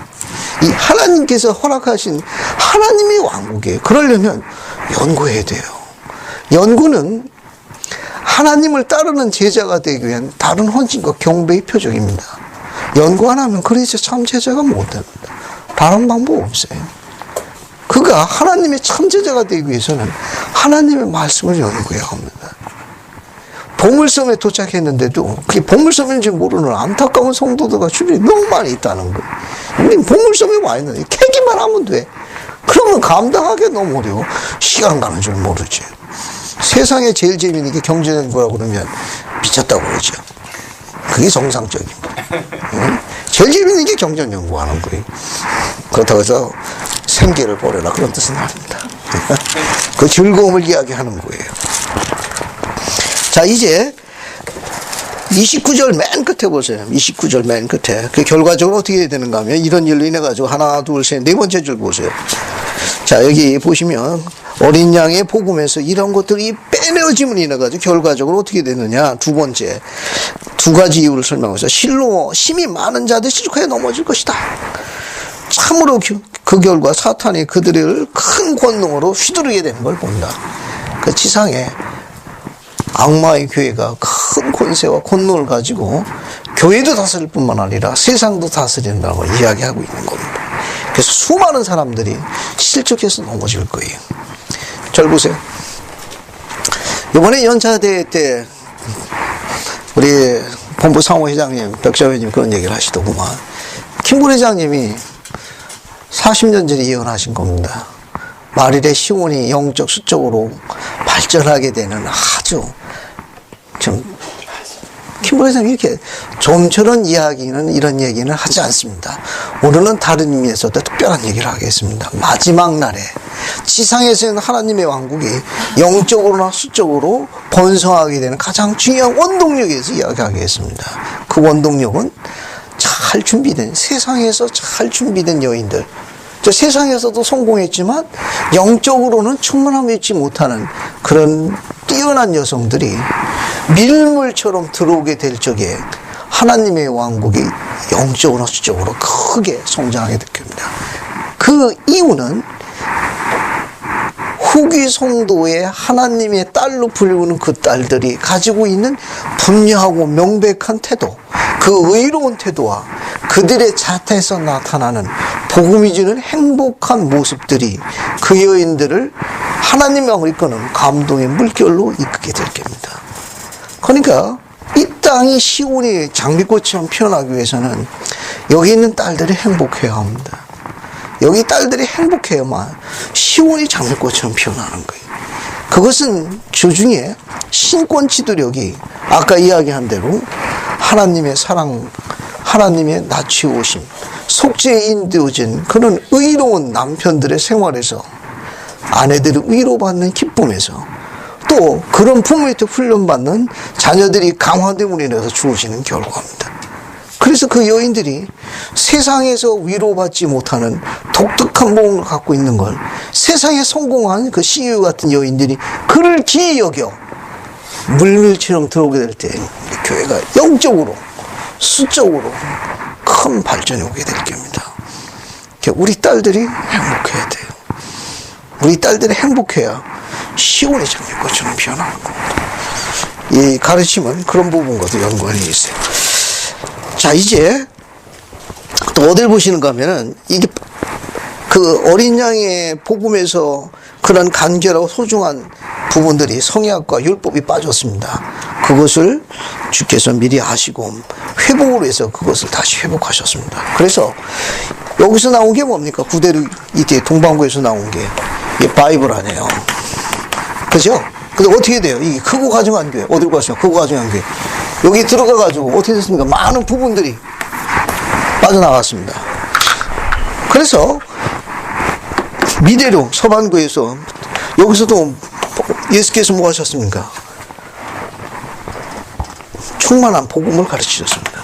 이 하나님께서 허락하신 하나님의 왕국이에요. 그러려면 연구해야 돼요. 연구는 하나님을 따르는 제자가 되기 위한 다른 헌신과 경배의 표적입니다. 연구 안 하면 그래서 참 제자가 못 됩니다. 다른 방법 없어요. 그가 하나님의 참 제자가 되기 위해서는 하나님의 말씀을 연구해야 합니다. 보물섬에 도착했는데도 그게 보물섬인지 모르는 안타까운 성도들과 주변에 너무 많이 있다는 거예요. 우린 보물섬에 와 있는데 캐기만 하면 돼. 그러면 감당하기 너무 어려워. 시간 가는 줄 모르지. 세상에 제일 재미있는 게 경제연구라고 그러면 미쳤다고 그러죠. 그게 정상적인 거예요. 응? 제일 재미있는 게 경제연구하는 거예요. 그렇다고 해서 생계를 버려라 그런 뜻은 아닙니다. 그 즐거움을 이야기하는 거예요. 자, 이제 29절 맨 끝에 보세요. 29절 맨 끝에. 그 결과적으로 어떻게 해야 되는가 하면 이런 일로 인해가지고 하나, 둘, 셋, 네 번째 줄 보세요. 자, 여기 보시면 어린 양의 복음에서 이런 것들이 빼내어짐으로 인해가지고 결과적으로 어떻게 되느냐. 두 번째. 두 가지 이유를 설명해서 실로 힘이 많은 자들 실족하여 넘어질 것이다. 참으로 그 결과 사탄이 그들을 큰 권능으로 휘두르게 되는 걸 본다. 그 지상에 악마의 교회가 큰 권세와 권능을 가지고 교회도 다스릴 뿐만 아니라 세상도 다스린다는 걸 이야기하고 있는 겁니다. 그래서 수많은 사람들이 실족해서 넘어질 거예요. 잘 보세요. 이번에 연차대회 때 우리 본부 상호회장님, 백자회장님 그런 얘기를 하시더구만. 김 회장님이 40년 전에 예언하신 겁니다. 말일에 시온이 영적 수적으로 발전하게 되는 아주 김 회장이 이렇게 좀처럼 이야기는 이런 얘기는 하지 않습니다. 오늘은 다른 의미에서도 특별한 얘기를 하겠습니다. 마지막 날에 지상에서는 하나님의 왕국이 영적으로나 수적으로 번성하게 되는 가장 중요한 원동력에 대해서 이야기하겠습니다. 그 원동력은 잘 준비된, 세상에서 잘 준비된 여인들, 저 세상에서도 성공했지만 영적으로는 충만함을 잊지 못하는 그런 뛰어난 여성들이 밀물처럼 들어오게 될 적에 하나님의 왕국이 영적으로 수적으로 크게 성장하게 될 겁니다. 그 이유는 후기 성도의 하나님의 딸로 불리우는 그 딸들이 가지고 있는 분명하고 명백한 태도, 그 의로운 태도와 그들의 자태에서 나타나는 복음이 주는 행복한 모습들이 그 여인들을 하나님의 왕을 이끄는 감동의 물결로 이끌게 될 겁니다. 그러니까 이 땅이 시온이 장미꽃처럼 피어나기 위해서는 여기 있는 딸들이 행복해야 합니다. 여기 딸들이 행복해야만 시온이 장미꽃처럼 피어나는 거예요. 그것은 주중에 신권 지도력이 아까 이야기한 대로 하나님의 사랑, 하나님의 낮추오심, 속죄에 인도해진 그런 의로운 남편들의 생활에서 아내들이 위로받는 기쁨에서 또 그런 부모한테 훈련받는 자녀들이 강화됨으로 인해서 주어지는 결과입니다. 그래서 그 여인들이 세상에서 위로받지 못하는 독특한 몸을 갖고 있는 걸 세상에 성공한 그 CEO 같은 여인들이 그를 기이 여겨 물밀처럼 들어오게 될 때 교회가 영적으로 수적으로 큰 발전이 오게 될 겁니다. 우리 딸들이 행복해야 돼요. 우리 딸들이 행복해야 시온의 장미꽃처럼 피어나는 겁니다. 이 가르침은 그런 부분과도 연관이 있어요. 자, 이제 또 어딜 보시는가 하면은 이게 그 어린 양의 복음에서 그런 간결하고 소중한 부분들이 성약과 율법이 빠졌습니다. 그것을 주께서 미리 하시고 회복을 해서 그것을 다시 회복하셨습니다. 그래서 여기서 나온 게 뭡니까? 구대로 이때 동방구에서 나온 게 이 바이블 아니에요. 그죠? 근데 어떻게 돼요? 이 크고 가증한 교회 어디로 가시냐? 크고 가증한 교회 여기 들어가가지고 어떻게 됐습니까? 많은 부분들이 빠져나갔습니다. 그래서 미대로 서반구에서 여기서도 예수께서 뭐 하셨습니까? 충만한 복음을 가르치셨습니다.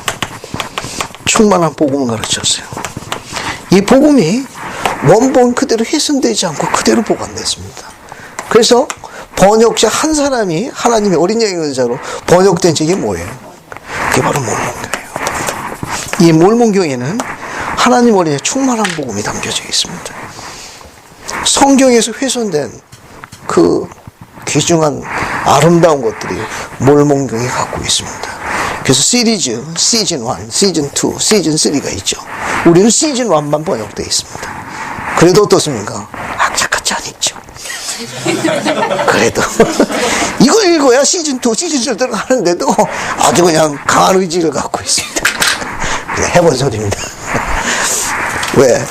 충만한 복음을 가르치셨어요. 이 복음이 원본 그대로 훼손되지 않고 그대로 보관됐습니다. 그래서 번역자 한 사람이 하나님의 어린 양의 은사로 번역된 책이 뭐예요? 그게 바로 몰몬교예요. 이 몰몬교에는 하나님 어린의 충만한 복음이 담겨져 있습니다. 성경에서 훼손된 그 귀중한 아름다운 것들이 몰몬경이 갖고 있습니다. 그래서 시리즈, 시즌 1, 시즌 2, 시즌 3가 있죠. 우리는 시즌 1만 번역되어 있습니다. 그래도 어떻습니까? 악착같이 안 읽죠. 그래도 이걸 읽어야 시즌 2, 시즌 3 들어가는데도 아주 그냥 강한 의지를 갖고 있습니다. 그냥 해본 소리입니다. 왜?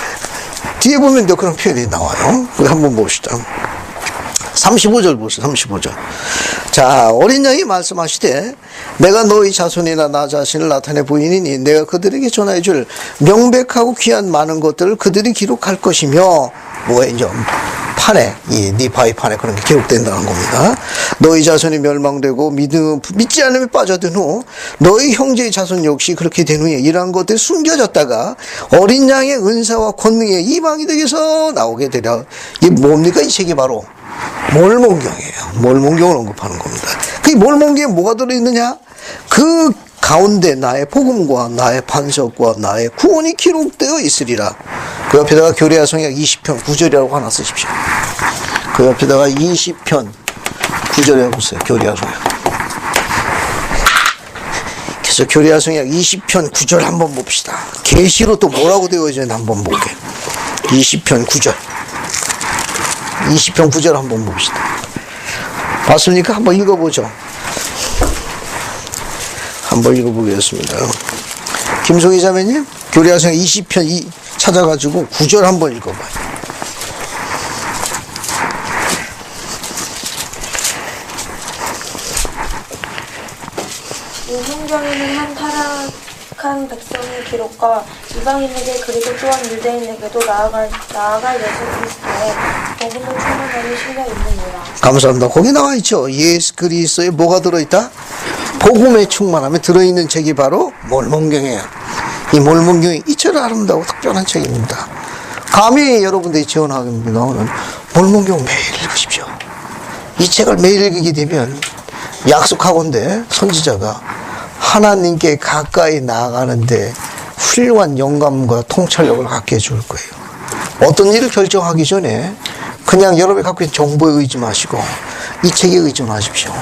뒤에 보면 또 그런 표현이 나와요. 우리 한번 봅시다. 35절 보세요. 35절. 자, 어린 양이 말씀하시되 내가 너희 자손이나 나 자신을 나타내 보이니 내가 그들에게 전하여 줄 명백하고 귀한 많은 것들을 그들이 기록할 것이며 뭐에 이제 판에 이 니파의 판에 그런 게 기록된다는 겁니다. 너희 자손이 멸망되고 믿지 않음에 빠져든 후 너희 형제의 자손 역시 그렇게 된 후에 이러한 것들이 숨겨졌다가 어린 양의 은사와 권능에 이방이 되게서 나오게 되려. 이게 뭡니까? 이 책이 바로 몰몬경이에요. 몰몬경을 언급하는 겁니다. 그 몰몬경에 뭐가 들어있느냐? 그 가운데 나의 복음과 나의 반석과 나의 구원이 기록되어 있으리라. 그 옆에다가 교리야 성약 20편 9절이라고 하나 쓰십시오. 그 옆에다가 20편 9절이라고 써요. 교리야 성약. 그래서 교리야 성약 20편 9절 한번 봅시다. 계시로 또 뭐라고 되어 있는지 한번 볼게. 20편 9절. 20편 9절 한번 봅시다. 봤습니까? 한번 읽어보죠. 한번 읽어보겠습니다. 김송희 자매님, 교리학생 20편 2 찾아가지고 9절 한번 읽어봐요. 이 성경에는 한 타락한 백성의 기록과 이방인에게 그리고 또한 유대인에게도 나아갈 예수 그리스도의 복음을 충만하게 실려 있느니라. 감사합니다. 거기 나와 있죠. 예수 그리스도에 뭐가 들어있다? 복음의 충만함에 들어있는 책이 바로 몰몬경이에요. 이 몰몬경이 이처럼 아름다고 특별한 책입니다. 감히 여러분들이 지원하게 나오는 몰몬경 매일 읽으십시오. 이 책을 매일 읽게 되면 약속하건대 선지자가 하나님께 가까이 나아가는데 훌륭한 영감과 통찰력을 갖게 해줄 거예요. 어떤 일을 결정하기 전에 그냥 여러분이 갖고 있는 정보에 의지 마시고 이 책에 의존하십시오.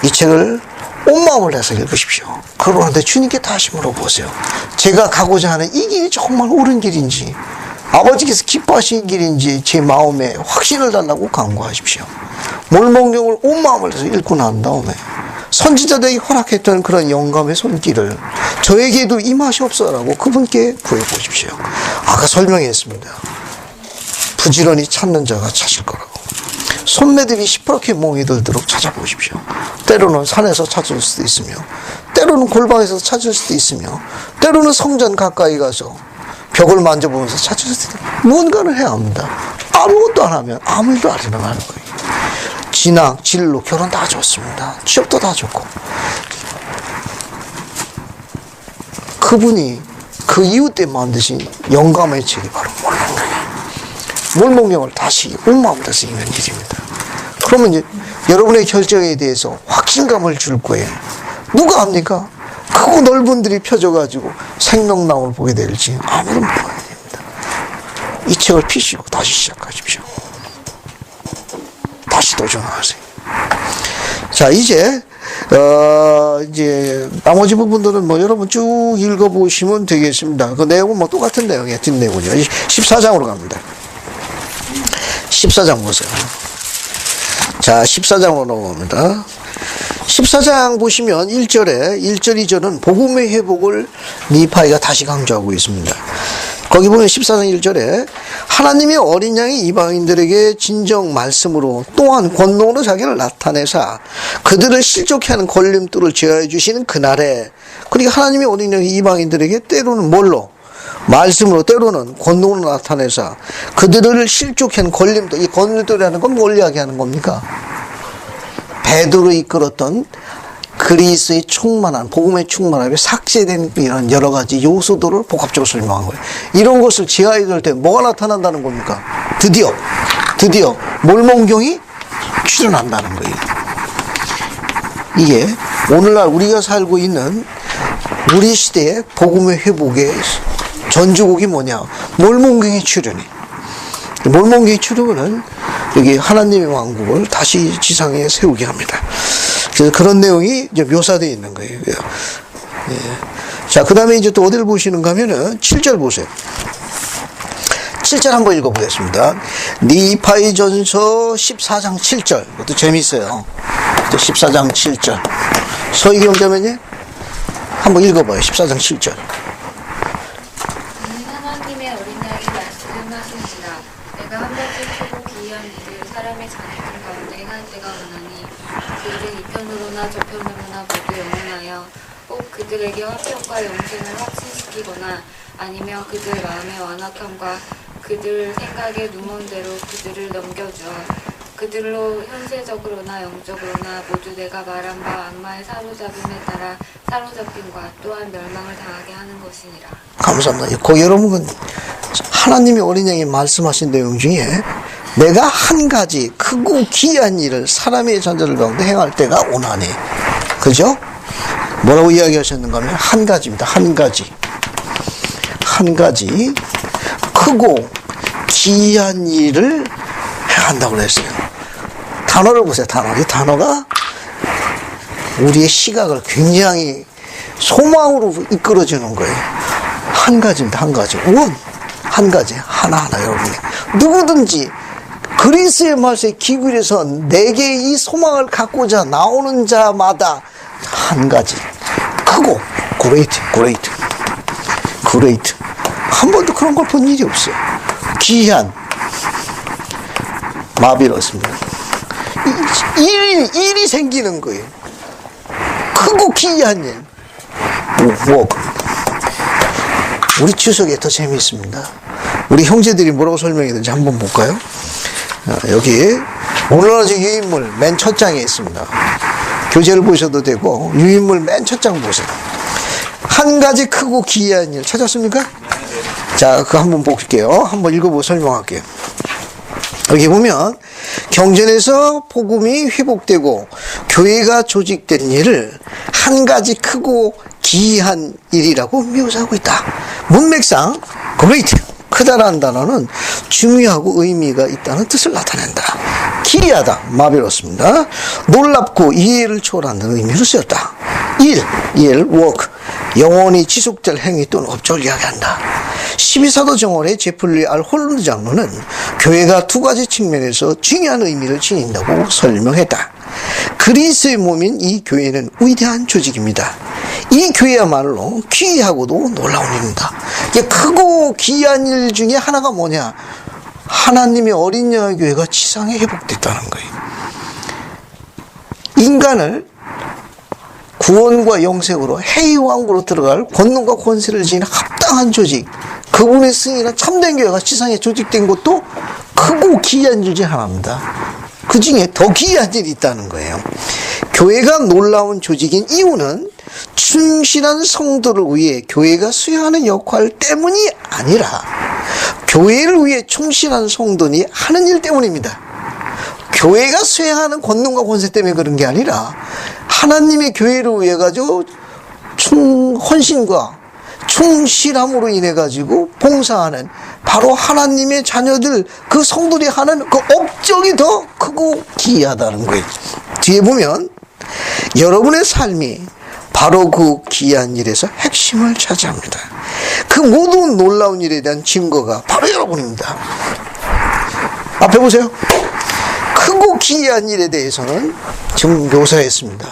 이 책을 온 마음을 다해서 읽으십시오. 그러는데 주님께 다시 물어보세요. 제가 가고자 하는 이 길이 정말 옳은 길인지, 아버지께서 기뻐하시는 길인지 제 마음에 확신을 달라고 간구하십시오. 몰몬경을 온 마음을 다해서 읽고 난 다음에 선지자들에게 허락했던 그런 영감의 손길을 저에게도 임하시옵소서라고 그분께 구해보십시오. 아까 설명했습니다. 부지런히 찾는 자가 찾을 거라고. 손매듭이 시퍼렇게 몽이 들도록 찾아보십시오. 때로는 산에서 찾을 수도 있으며, 때로는 골방에서 찾을 수도 있으며, 때로는 성전 가까이 가서 벽을 만져보면서 찾을 수도 있다. 무언가를 해야 합니다. 아무것도 안 하면 아무 일도 안 일어나는 거예요. 진학, 진로, 결혼 다 좋습니다. 취업도 다 좋고. 그분이 그 이유 때 만드신 영감의 책이 바로 몰몬경이에요. 몰몬경을 다시 온 마음을 다해서 읽는 일입니다. 그러면 이제 여러분의 결정에 대해서 확신감을 줄 거예요. 누가 합니까? 크고 넓은 들이 펴져가지고 생명나무를 보게 될지 아무런 모르는 일입니다. 이 책을 피시고 다시 시작하십시오. 다시 도전하세요. 자, 이제 나머지 부분들은 뭐 여러분 쭉 읽어보시면 되겠습니다. 그 내용은 뭐 똑같은 내용이에요. 뒷내용은요. 14장으로 갑니다. 14장 보세요. 자, 14장으로 넘어갑니다. 14장 보시면 1절에 1절 2절은 복음의 회복을 니파이가 다시 강조하고 있습니다. 거기 보면 14장 1절에 하나님의 어린 양이 이방인들에게 진정 말씀으로 또한 권능으로 자기를 나타내사 그들을 실족해 하는 걸림돌을 제어해 주시는 그날에, 그러니까 하나님의 어린 양이 이방인들에게 때로는 뭘로? 말씀으로, 때로는 권능으로 나타내사 그들을 실족한 걸림돌. 이 걸림돌이라는 건 뭘 이야기하는 겁니까? 베드로 이끌었던 그리스의 충만한, 복음의 충만함에 삭제된 이런 여러 가지 요소들을 복합적으로 설명한 거예요. 이런 것을 제하해 줄 때 뭐가 나타난다는 겁니까? 드디어 몰몬경이 출현한다는 거예요. 이게 오늘날 우리가 살고 있는 우리 시대의 복음의 회복의 전주곡이 뭐냐? 몰몬경의 출현이. 몰몬경의 출현은 여기 하나님의 왕국을 다시 지상에 세우게 합니다. 그래서 그런 내용이 이제 묘사되어 있는 거예요. 자, 그 다음에 이제 또 어디를 보시는가 하면은 7절 보세요. 7절 한번 읽어보겠습니다. 니파이전서 14장 7절. 이것도 재미있어요. 14장 7절. 서희경자매님 한번 읽어봐요. 14장 7절. 하나님의 어린 양이 말씀하신지라 내가 한 가지 크고 기이한 일을 사람의 자녀들 가운데 행할 때가 오나니 그들은 이편으로나 저편으로나 모두 영원하여 꼭 그들에게 화평과 영생을 확신시키거나 아니면 그들 마음의 완악함과 그들 생각의 누먼대로 그들을 넘겨주어 그들로 현세적으로나 영적으로나 모두 내가 말한 바 악마의 사로잡음에 따라 사로잡힘과 또한 멸망을 당하게 하는 것이니라. 감사합니다. 그 여러분 하나님의 어린 양이 말씀하신 내용 중에 내가 한 가지 크고 기이한 일을 사람의 자녀들 가운데 행할 때가 오나니. 그죠? 뭐라고 이야기하셨는가 하면 한 가지입니다. 한 가지. 한 가지 크고 기이한 일을 행한다고 그랬어요. 단어를 보세요. 단어. 이 단어가 우리의 시각을 굉장히 소망으로 이끌어주는 거예요. 한 가지입니다. 한 가지. 원. 한 가지. 하나하나 여러분이. 누구든지 그리스의 말씀에 기울여서 내게 이 소망을 갖고자 나오는 자마다 한 가지. 크고 great. 한 번도 그런 걸 본 일이 없어요. 기이한 마비로습니다. 일이 생기는 거예요. 크고 기이한 일. 우리 추석에 더 재미있습니다. 우리 형제들이 뭐라고 설명했는지 한번 볼까요? 여기 오늘날 유인물 맨 첫 장에 있습니다. 교재를 보셔도 되고 유인물 맨 첫 장 보세요. 한 가지 크고 기이한 일 찾았습니까? 자, 그거 한번 볼게요. 한번 읽어보고 설명할게요. 여기 보면 경전에서 복음이 회복되고 교회가 조직된 일을 한 가지 크고 기이한 일이라고 묘사하고 있다. 문맥상 great, 크다라는 단어는 중요하고 의미가 있다는 뜻을 나타낸다. 기이하다, 마비롭습니다. 놀랍고 이해를 초월한다는 의미로 쓰였다. work, 영원히 지속될 행위 또는 업적을 이야기한다. 12사도 정원의 제플리 알 홀런드 장로는 교회가 두 가지 측면에서 중요한 의미를 지닌다고 설명했다. 그리스의 몸인 이 교회는 위대한 조직입니다. 이 교회야말로 기이하고도 놀라운 일입니다. 이게 크고 기이한 일 중에 하나가 뭐냐? 하나님의 어린 양의 교회가 지상에 회복됐다는 거예요. 인간을 구원과 영생으로 해이왕국으로 들어갈 권능과 권세를 지닌 합당한 조직, 그분의 승인한 참된 교회가 지상에 조직된 것도 크고 기이한 일 중 하나입니다. 그 중에 더 기이한 일이 있다는 거예요. 교회가 놀라운 조직인 이유는 충실한 성도를 위해 교회가 수행하는 역할 때문이 아니라 교회를 위해 충실한 성도니 하는 일 때문입니다. 교회가 수행하는 권능과 권세 때문에 그런 게 아니라 하나님의 교회를 위해 가지고 헌신과 충실함으로 인해 가지고 봉사하는 바로 하나님의 자녀들, 그 성도들이 하는 그 업적이 더 크고 기이하다는 거예요. 뒤에 보면 여러분의 삶이 바로 그 기이한 일에서 핵심을 차지합니다. 그 모든 놀라운 일에 대한 증거가 바로 여러분입니다. 앞에 보세요. 크고 기이한 일에 대해서는 지금 묘사했습니다.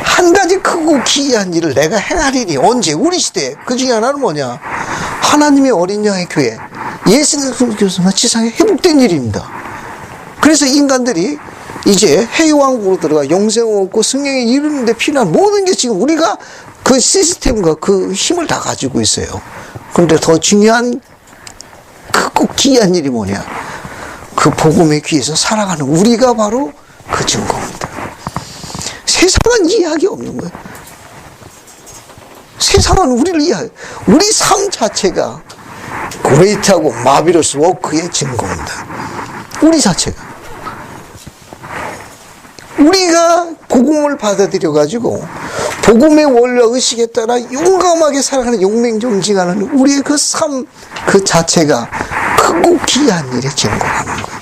한 가지 크고 기이한 일을 내가 행하리니 언제? 우리 시대에. 그 중에 하나는 뭐냐? 하나님의 어린 양의 교회, 예수 그리스도가 지상에 회복된 일입니다. 그래서 인간들이 이제 해왕국으로 들어가 영생을 얻고 승리에 이르는 데 필요한 모든 게 지금 우리가 그 시스템과 그 힘을 다 가지고 있어요. 그런데 더 중요한 크고 기이한 일이 뭐냐? 그 복음의 귀에서 살아가는 우리가 바로 그 증거입니다. 세상은 이해하기 없는 거예요. 세상은 우리를 이해해요. 우리 삶 자체가 그레이트하고 마비러스 워크의 증거입니다. 우리 자체가. 우리가 복음을 받아들여 가지고 복음의 원리와 의식에 따라 용감하게 살아가는 용맹정진하는 우리의 그 삶 그 자체가 크고 기이한 일에 증거하는 거예요.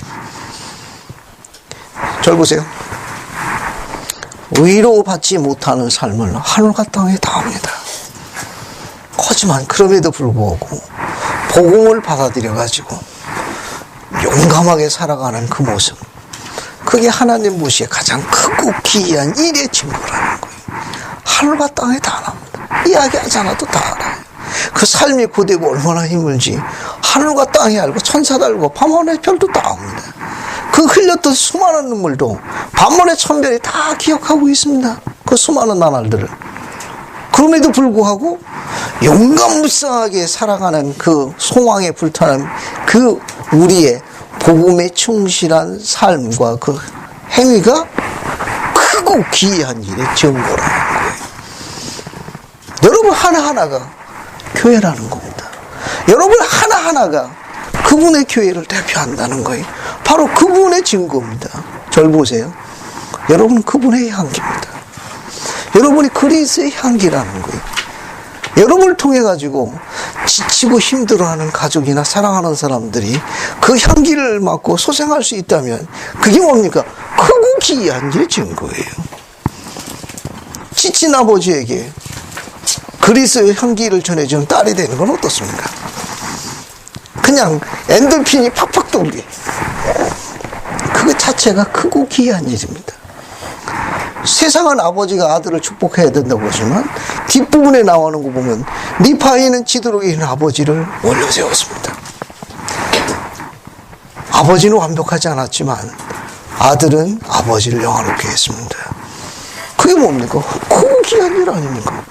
절 보세요. 위로받지 못하는 삶을 하늘과 땅에 다합니다. 하지만 그럼에도 불구하고 복음을 받아들여가지고 용감하게 살아가는 그 모습, 그게 하나님 보시기에 가장 크고 귀한 일의 증거라는 거예요. 하늘과 땅에 다 납니다. 이야기하지 않아도 다 알아요. 그 삶이 고되고 얼마나 힘들지 하늘과 땅이 알고 천사도 알고 밤하늘의 별도 다 압니다. 그 흘렸던 수많은 눈물도 밤하늘의 천별이 다 기억하고 있습니다. 그 수많은 나날들을. 그럼에도 불구하고 용감무쌍하게 살아가는 그 소망에 불타는 그 우리의 복음에 충실한 삶과 그 행위가 크고 귀한 일의 증거라는 거예요. 여러분 하나하나가 교회라는 겁니다. 여러분 하나하나가 그분의 교회를 대표한다는 거예요. 바로 그분의 증거입니다. 절 보세요. 여러분은 그분의 향기입니다. 여러분이 그리스의 향기라는 거예요. 여러분을 통해 가지고 지치고 힘들어하는 가족이나 사랑하는 사람들이 그 향기를 맡고 소생할 수 있다면 그게 뭡니까? 크고 귀한 게 증거예요. 지친 아버지에게 그리스의 향기를 전해주는 딸이 되는 건 어떻습니까? 그냥 엔돌핀이 팍팍 돌게. 그거 자체가 크고 귀한 일입니다. 세상은 아버지가 아들을 축복해야 된다고 하지만 뒷부분에 나오는 거 보면 리파이는 지도록에 있는 아버지를 올려세웠습니다. 아버지는 완벽하지 않았지만 아들은 아버지를 영화롭게 했습니다. 그게 뭡니까? 크고 귀한 일 아닙니까?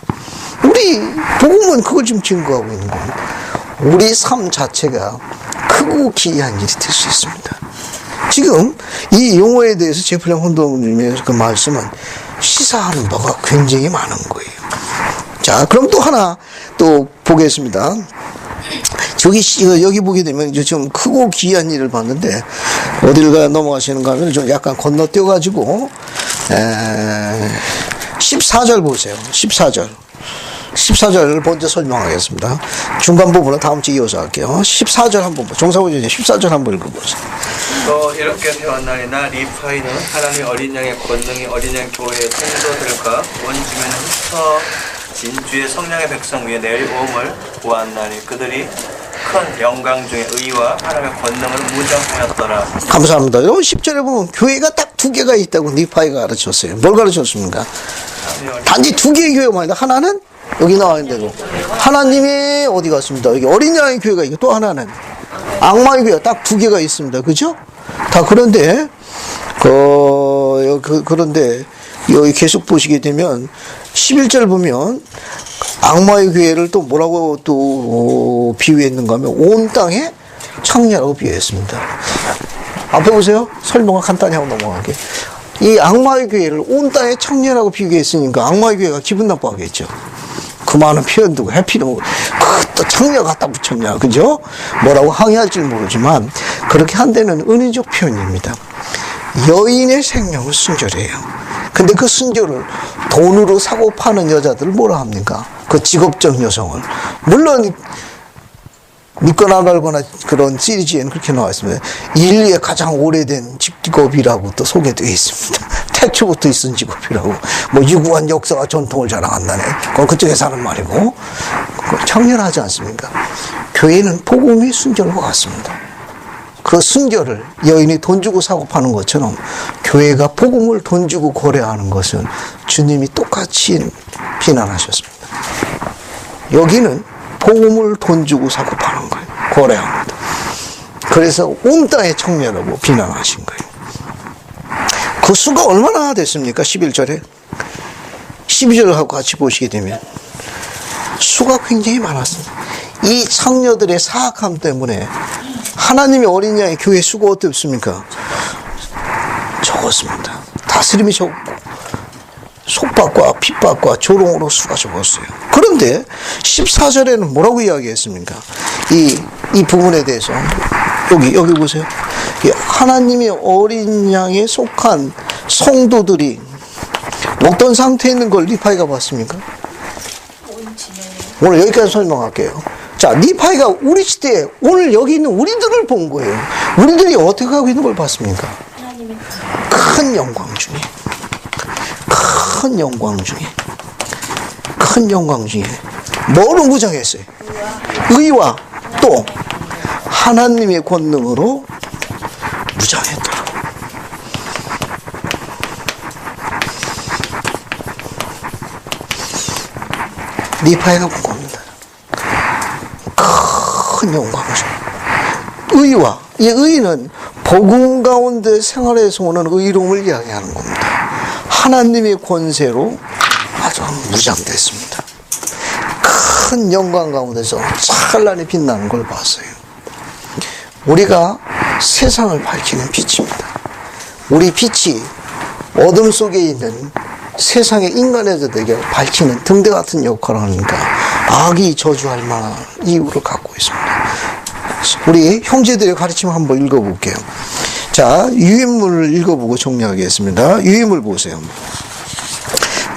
우리 복음은 그걸 지금 증거하고 있는 겁니다. 우리 삶 자체가 크고 귀한 일이 될 수 있습니다. 지금 이 용어에 대해서 제플랭 혼돈님의 그 말씀은 시사하는 바가 굉장히 많은 거예요. 자, 그럼 또 하나 또 보겠습니다. 여기 보게 되면 좀 크고 귀한 일을 봤는데 어딜 넘어가시는가 하면 좀 약간 건너뛰어가지고 14절 보세요. 14절을 먼저 설명하겠습니다. 중간 부분은 다음 주에 이어서 할게요. 14절 한번 종사부전에 14절 한번 읽어보세요. 또 이렇게 배웠나니나 리파이는 하나님의 어린 양의 권능이 어린 양 교회의 성도들과 온 주변에 흩어진 주의 성령의 백성 위에 내려옴을 보았나니 그들이 큰 영광 중에 의와 하나님의 권능을 무정하였더라. 감사합니다. 여러분 10절에 보면 교회가 딱 두 개가 있다고 리파이가 가르쳤어요. 뭘 가르쳤습니까? 단지 두 개의 교회가 아니다. 하나는 여기 나와 있는 대로 하나님의 어디 갔습니다. 여기 어린 양의 교회가 있고 또 하나는 악마의 교회가 딱 두 개가 있습니다. 그죠? 다 그런데 그런데 여기 계속 보시게 되면 11절 보면 악마의 교회를 또 뭐라고 또 비유했는가 하면 온 땅에 창녀라고 비유했습니다. 앞에 보세요. 설명을 간단히 하고 넘어가게. 이 악마의 교회를 온 땅에 창녀라고 비유했으니까 악마의 교회가 기분 나빠하겠죠. 그 많은 표현도 해피는 또 창녀 갖다 붙였냐, 그죠? 뭐라고 항의할지 모르지만 그렇게 한 데는 은유적 표현입니다. 여인의 생명은 순결해요. 근데 그 순결을 돈으로 사고 파는 여자들을 뭐라 합니까? 그 직업적 여성을. 물론 믿거나 말거나 그런 시리즈에는 그렇게 나와 있습니다. 인류의 가장 오래된 직업이라고 또 소개되어 있습니다. 태초부터 있은 직업이라고. 뭐 유구한 역사와 전통을 자랑한다네. 그건 그쪽에서 하는 말이고. 청결하지 않습니까? 교회는 복음의 순결과 같습니다. 그 순결을 여인이 돈 주고 사고 파는 것처럼 교회가 복음을 돈 주고 거래하는 것은 주님이 똑같이 비난하셨습니다. 여기는 복음을 돈 주고 사고 파는 거예요. 거래합니다. 그래서 온 땅의 청년이라고 비난하신 거예요. 그 수가 얼마나 됐습니까? 11절에. 12절하고 같이 보시게 되면 수가 굉장히 많았습니다. 이 창녀들의 사악함 때문에 하나님의 어린 양의 교회 수가 어떻습니까? 적었습니다. 다스림이 적고 속박과 핍박과 조롱으로 수가 적었어요. 그런데 14절에는 뭐라고 이야기했습니까? 이 부분에 대해서 여기 보세요. 하나님의 어린 양에 속한 성도들이 어떤 상태에 있는 걸 리파이가 봤습니까? 오늘 여기까지 설명할게요. 자, 리파이가 우리 시대에 오늘 여기 있는 우리들을 본 거예요. 우리들이 어떻게 하고 있는 걸 봤습니까? 큰 영광 중에 뭐로 무장했어요? 의와 또 하나님의 권능으로 무장했더라. 리파이가 본 겁니다. 큰 영광을. 의와, 이 의는 복음 가운데 생활에서 오는 의로움을 이야기하는 겁니다. 하나님의 권세로 아주 무장됐습니다. 큰 영광 가운데서 찬란히 빛나는 걸 봤어요. 우리가 세상을 밝히는 빛입니다. 우리 빛이 어둠 속에 있는 세상의 인간에게도 밝히는 등대 같은 역할을 하니까 악이 저주할 만한 이유를 갖고 있습니다. 우리 형제들의 가르침 한번 읽어볼게요. 자, 유인물을 읽어보고 정리하겠습니다. 유인물 보세요.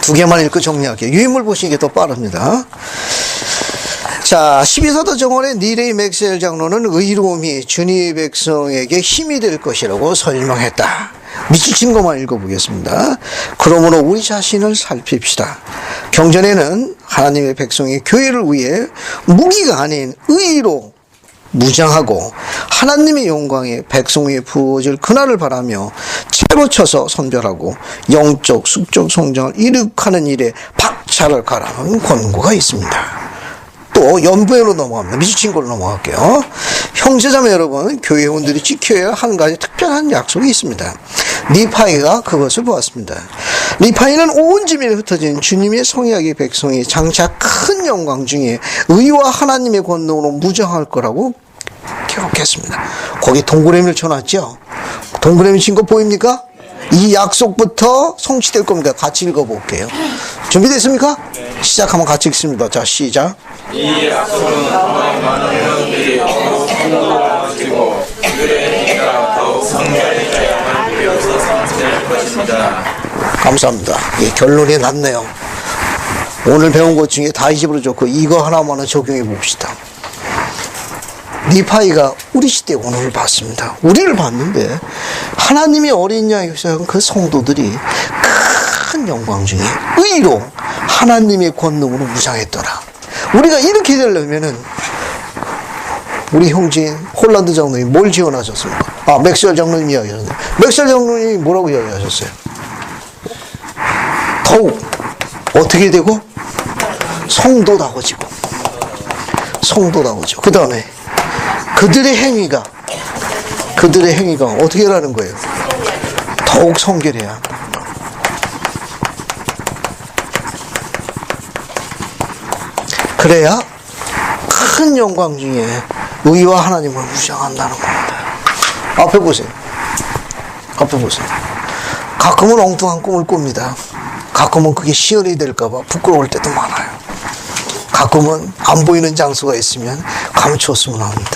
두 개만 읽고 정리할게요. 유인물 보시는 게 더 빠릅니다. 자, 12사도 정원의 니레이 맥셀 장로는 의로움이 주님의 백성에게 힘이 될 것이라고 설명했다. 미치친 것만 읽어보겠습니다. 그러므로 우리 자신을 살핍시다. 경전에는 하나님의 백성이 교회를 위해 무기가 아닌 의로 무장하고 하나님의 영광에 백성 위에 부어질 그날을 바라며 채로 쳐서 선별하고 영적 숙적 성장을 이룩하는 일에 박차를 가라는 권고가 있습니다. 또 연부회로 넘어갑니다. 미치친 걸로 넘어갈게요. 형제자매 여러분, 교회원들이 지켜야 할 한 가지 특별한 약속이 있습니다. 리파이가 그것을 보았습니다. 리파이는 온 지면에 흩어진 주님의 성약의 백성이 장차 큰 영광 중에 의와 하나님의 권능으로 무장할 거라고 기록했습니다. 거기 동그라미를 쳐놨죠? 동그라미 친 거 보입니까? 이 약속부터 성취될 겁니다. 같이 읽어볼게요. 준비됐습니까? 시작하면 같이 읽습니다. 자, 시작. 이 약속은 많은 영들이 더욱 풍성해지고 그들의 행위가 더욱 성결해져야만 비로소 성취될 것입니다. 감사합니다. 예, 결론이 났네요. 오늘 배운 것 중에 다 잊어버려 줬고 이거 하나만은 적용해 봅시다. 리파이가 우리 시대 오늘을 봤습니다. 우리를 봤는데 하나님의 어린 양에서 그 성도들이 큰 영광 중에 의로 하나님의 권능으로 무장했더라. 우리가 이렇게 되려면은 우리 형제인 홀란드 장로님이 뭘 지원하셨습니까? 아, 맥셀 장로님 이야기하셨는데 맥셀 장로님이 뭐라고 이야기하셨어요? 더욱 어떻게 되고? 성도다워지고 성도다워지고 그 다음에 그들의 행위가 어떻게 하라는 거예요? 더욱 성결해야 한다. 그래야 큰 영광 중에 의와 하나님을 무장한다는 겁니다. 앞에 보세요. 가끔은 엉뚱한 꿈을 꿉니다. 가끔은 그게 시연이 될까봐 부끄러울 때도 많아요. 가끔은 안 보이는 장소가 있으면 감추었으면 합니다.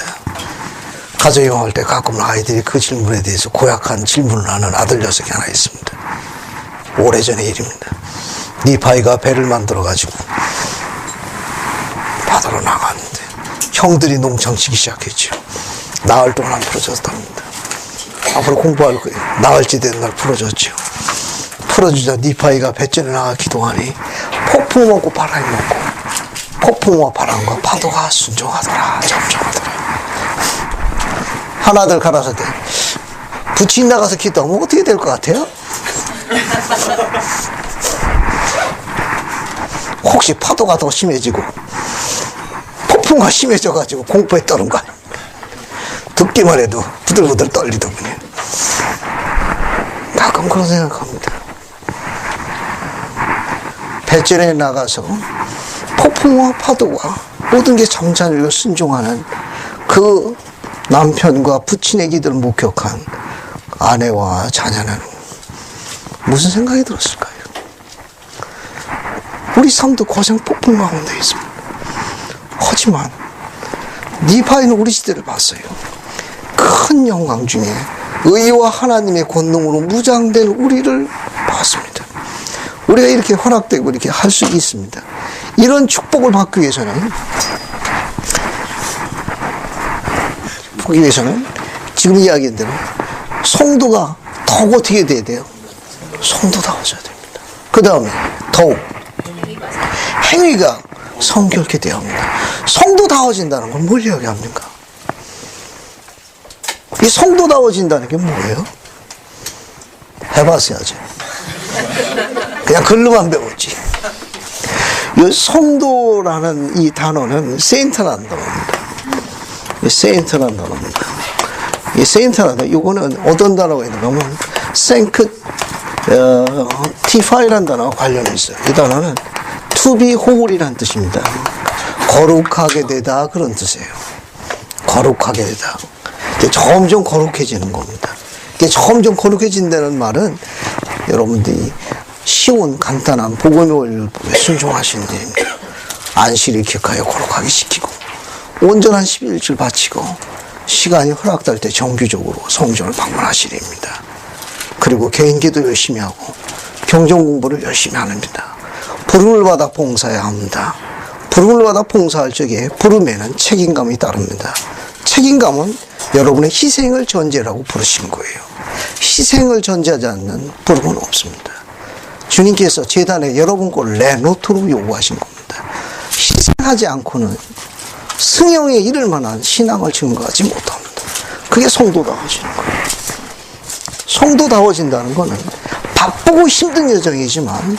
가정여행할 때 가끔은 아이들이 그 질문에 대해서 고약한 질문을 하는 아들 녀석이 하나 있습니다. 오래전의 일입니다. 리파이가 배를 만들어가지고 바다로 나갔는데 형들이 농창치기 시작했죠. 나흘 동안 안 풀어졌답니다. 앞으로 공부할 거예요. 나흘째 된 날 풀어졌죠. 풀어주자 리파이가 배전에 나가 기도하니 폭풍 먹고 바람이 먹고 폭풍과 바람과 파도가 순종하더라. 점점하더라. 하나들 가라사대 부친 나가서 기도하면 어떻게 될 것 같아요? 혹시 파도가 더 심해지고 폭풍과 심해져가지고 공포에 떠는 거 아닙니까? 듣기만 해도 부들부들 떨리더군요. 가끔 그런 생각합니다. 배전에 나가서 폭풍과 파도와 모든 게 잠잠하고 순종하는 그 남편과 부친의 기도를 목격한 아내와 자녀는 무슨 생각이 들었을까요? 우리 삶도 고생 폭풍 가운데 있습니다. 하지만 리파이는 우리 시대를 봤어요. 큰 영광 중에 의와 하나님의 권능으로 무장된 우리를 봤습니다. 우리가 이렇게 허락되고 이렇게 할 수 있습니다. 이런 축복을 받기 위해서는 지금 이야기한 대로 성도가 더욱 어떻게 돼야 돼요? 성도다워져야 됩니다. 그 다음에 더욱 행위가 성결케 대합니다. 성도다워진다는 건 뭘 이야기합니까? 이 성도다워진다는 게 뭐예요? 해봤어야지. 그냥 글로만 배웠지. 이 성도라는 이 단어는 세인트라는 단어입니다. 이 세인트라는 단어입니다. 이 세인트라는 단어, 이거는 어떤 단어가 있는가 하면 티파이라는 단어가 관련이 있어요. 이 단어는 to be holy라는 뜻입니다. 거룩하게 되다, 그런 뜻이에요. 거룩하게 되다. 점점 거룩해지는 겁니다. 점점 거룩해진다는 말은 여러분들이 쉬운 간단한 복음의 원리에 순종하시는 일입니다. 안식일을 기억하여 거룩하게 시키고 온전한 12일을 바치고 시간이 허락될 때 정기적으로 성전을 방문하시리입니다. 그리고 개인기도 열심히 하고 경전 공부를 열심히 합니다. 부름을 받아 봉사해야 합니다. 부름을 받아 봉사할 적에 부름에는 책임감이 따릅니다. 책임감은 여러분의 희생을 전제라고 부르신 거예요. 희생을 전제하지 않는 부름은 없습니다. 주님께서 제단에 여러분 걸 레노트로 요구하신 겁니다. 희생하지 않고는 승형에 이를 만한 신앙을 증거하지 못합니다. 그게 성도다워지는 거예요. 성도다워진다는 것은 바쁘고 힘든 여정이지만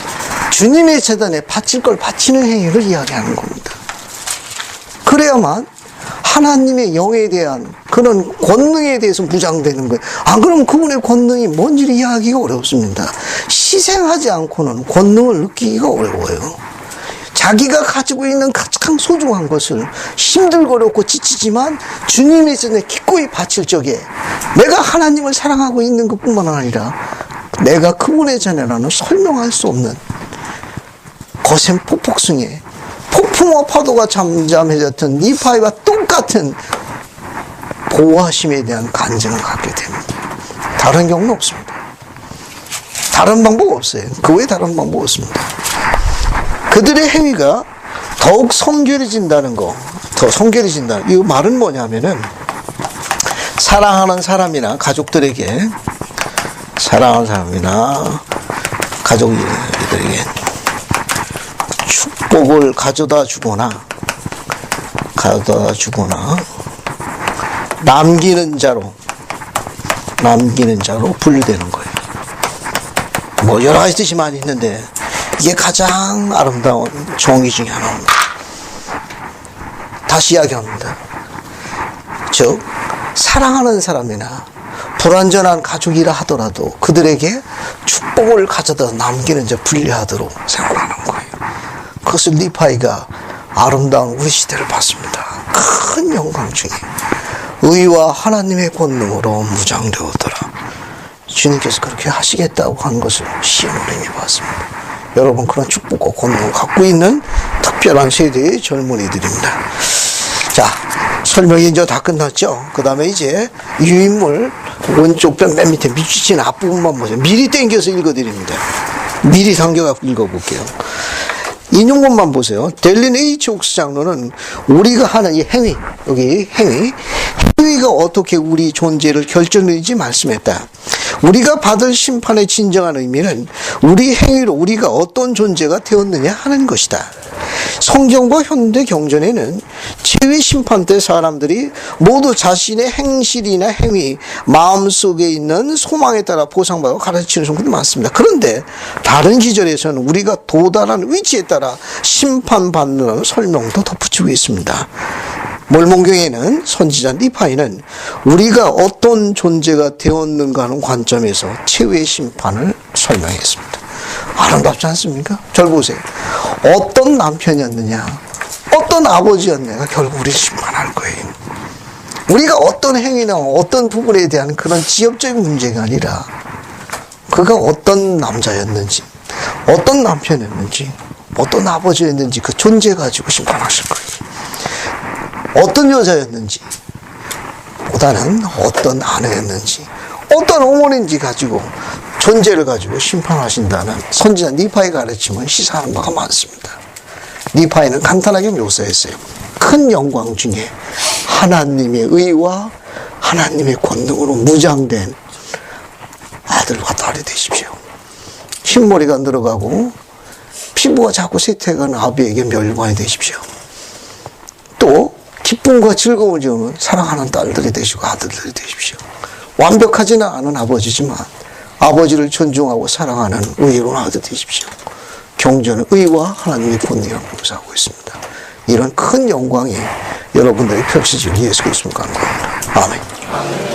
주님의 제단에 바칠 걸 바치는 행위를 이야기하는 겁니다. 그래야만 하나님의 영에 대한 그런 권능에 대해서 무장되는 거예요. 안 그러면 그분의 권능이 뭔지를 이해하기가 어렵습니다. 희생하지 않고는 권능을 느끼기가 어려워요. 자기가 가지고 있는 가장 소중한 것을 힘들고 어렵고 지치지만 주님의 전에 기꺼이 바칠 적에 내가 하나님을 사랑하고 있는 것뿐만 아니라 내가 그분의 전에라는 설명할 수 없는 거센 폭풍승에 폭풍과 파도가 잠잠해졌던 니파이와 똑같은 보호하심에 대한 간증을 갖게 됩니다. 다른 경우는 없습니다. 다른 방법 없어요. 그 외에 다른 방법 없습니다. 그들의 행위가 더욱 성결해진다는 거, 더 성결해진다는, 이 말은 뭐냐면은 사랑하는 사람이나 가족들에게, 사랑하는 사람이나 가족들에게 축복을 가져다 주거나 남기는 자로 분류되는 거예요. 뭐 여러 가지 뜻이 많이 있는데 이게 가장 아름다운 정의 중에 하나입니다. 다시 이야기합니다. 즉 사랑하는 사람이나 불완전한 가족이라 하더라도 그들에게 축복을 가져다 남기는 자 분리하도록 생각하는 거예요. 그것을 니파이가 아름다운 우리 시대를 봤습니다. 큰 영광 중에 의와 하나님의 권능으로 무장되었더라. 주님께서 그렇게 하시겠다고 한 것을 시험을 이미 봤습니다. 여러분 그런 축복과 권능을 갖고 있는 특별한 세대의 젊은이들입니다. 자, 설명이 이제 다 끝났죠. 그 다음에 이제 유인물 왼쪽 편 맨 밑에 미치진 앞부분만 보세요. 미리 땡겨서 읽어드립니다. 미리 당겨갖고 읽어볼게요. 인용문만 보세요. 델린 H. 옥스 장로는 우리가 하는 이 행위, 여기 행위가 어떻게 우리 존재를 결정하는지 말씀했다. 우리가 받을 심판의 진정한 의미는 우리 행위로 우리가 어떤 존재가 되었느냐 하는 것이다. 성경과 현대 경전에는 최후의 심판 때 사람들이 모두 자신의 행실이나 행위, 마음속에 있는 소망에 따라 보상받고 가르치는 성경도 많습니다. 그런데 다른 기절에서는 우리가 도달한 위치에 따라 심판받는 설명도 덧붙이고 있습니다. 몰몬경에는 선지자 니파이는 우리가 어떤 존재가 되었는가 하는 관점에서 최후의 심판을 설명했습니다. 아름답지 않습니까? 절 보세요. 어떤 남편이었느냐, 어떤 아버지였느냐가 결국 우리를 심판할 거예요. 우리가 어떤 행위나 어떤 부분에 대한 그런 지엽적인 문제가 아니라 그가 어떤 남자였는지, 어떤 남편이었는지, 어떤 아버지였는지 그 존재 가지고 심판하실 거예요. 어떤 여자였는지 보다는 어떤 아내였는지 어떤 어머니인지 가지고 존재를 가지고 심판하신다는 선지자 니파의 가르침은 시사하는 바가 많습니다. 니파이는 간단하게 묘사했어요. 큰 영광 중에 하나님의 의와 하나님의 권능으로 무장된 아들과 딸이 되십시오. 흰머리가 늘어가고 피부가 자꾸 쇠퇴해가는 아비에게 멸관이 되십시오. 또 기쁨과 즐거움을 주는 사랑하는 딸들이 되시고 아들들이 되십시오. 완벽하지는 않은 아버지지만 아버지를 존중하고 사랑하는 의로운 아들 되십시오. 경전은 의와 하나님의 권능을 봉사하고 있습니다. 이런 큰 영광이 여러분들이 펼쳐질 예수 그리스도 간구합니다. 아멘.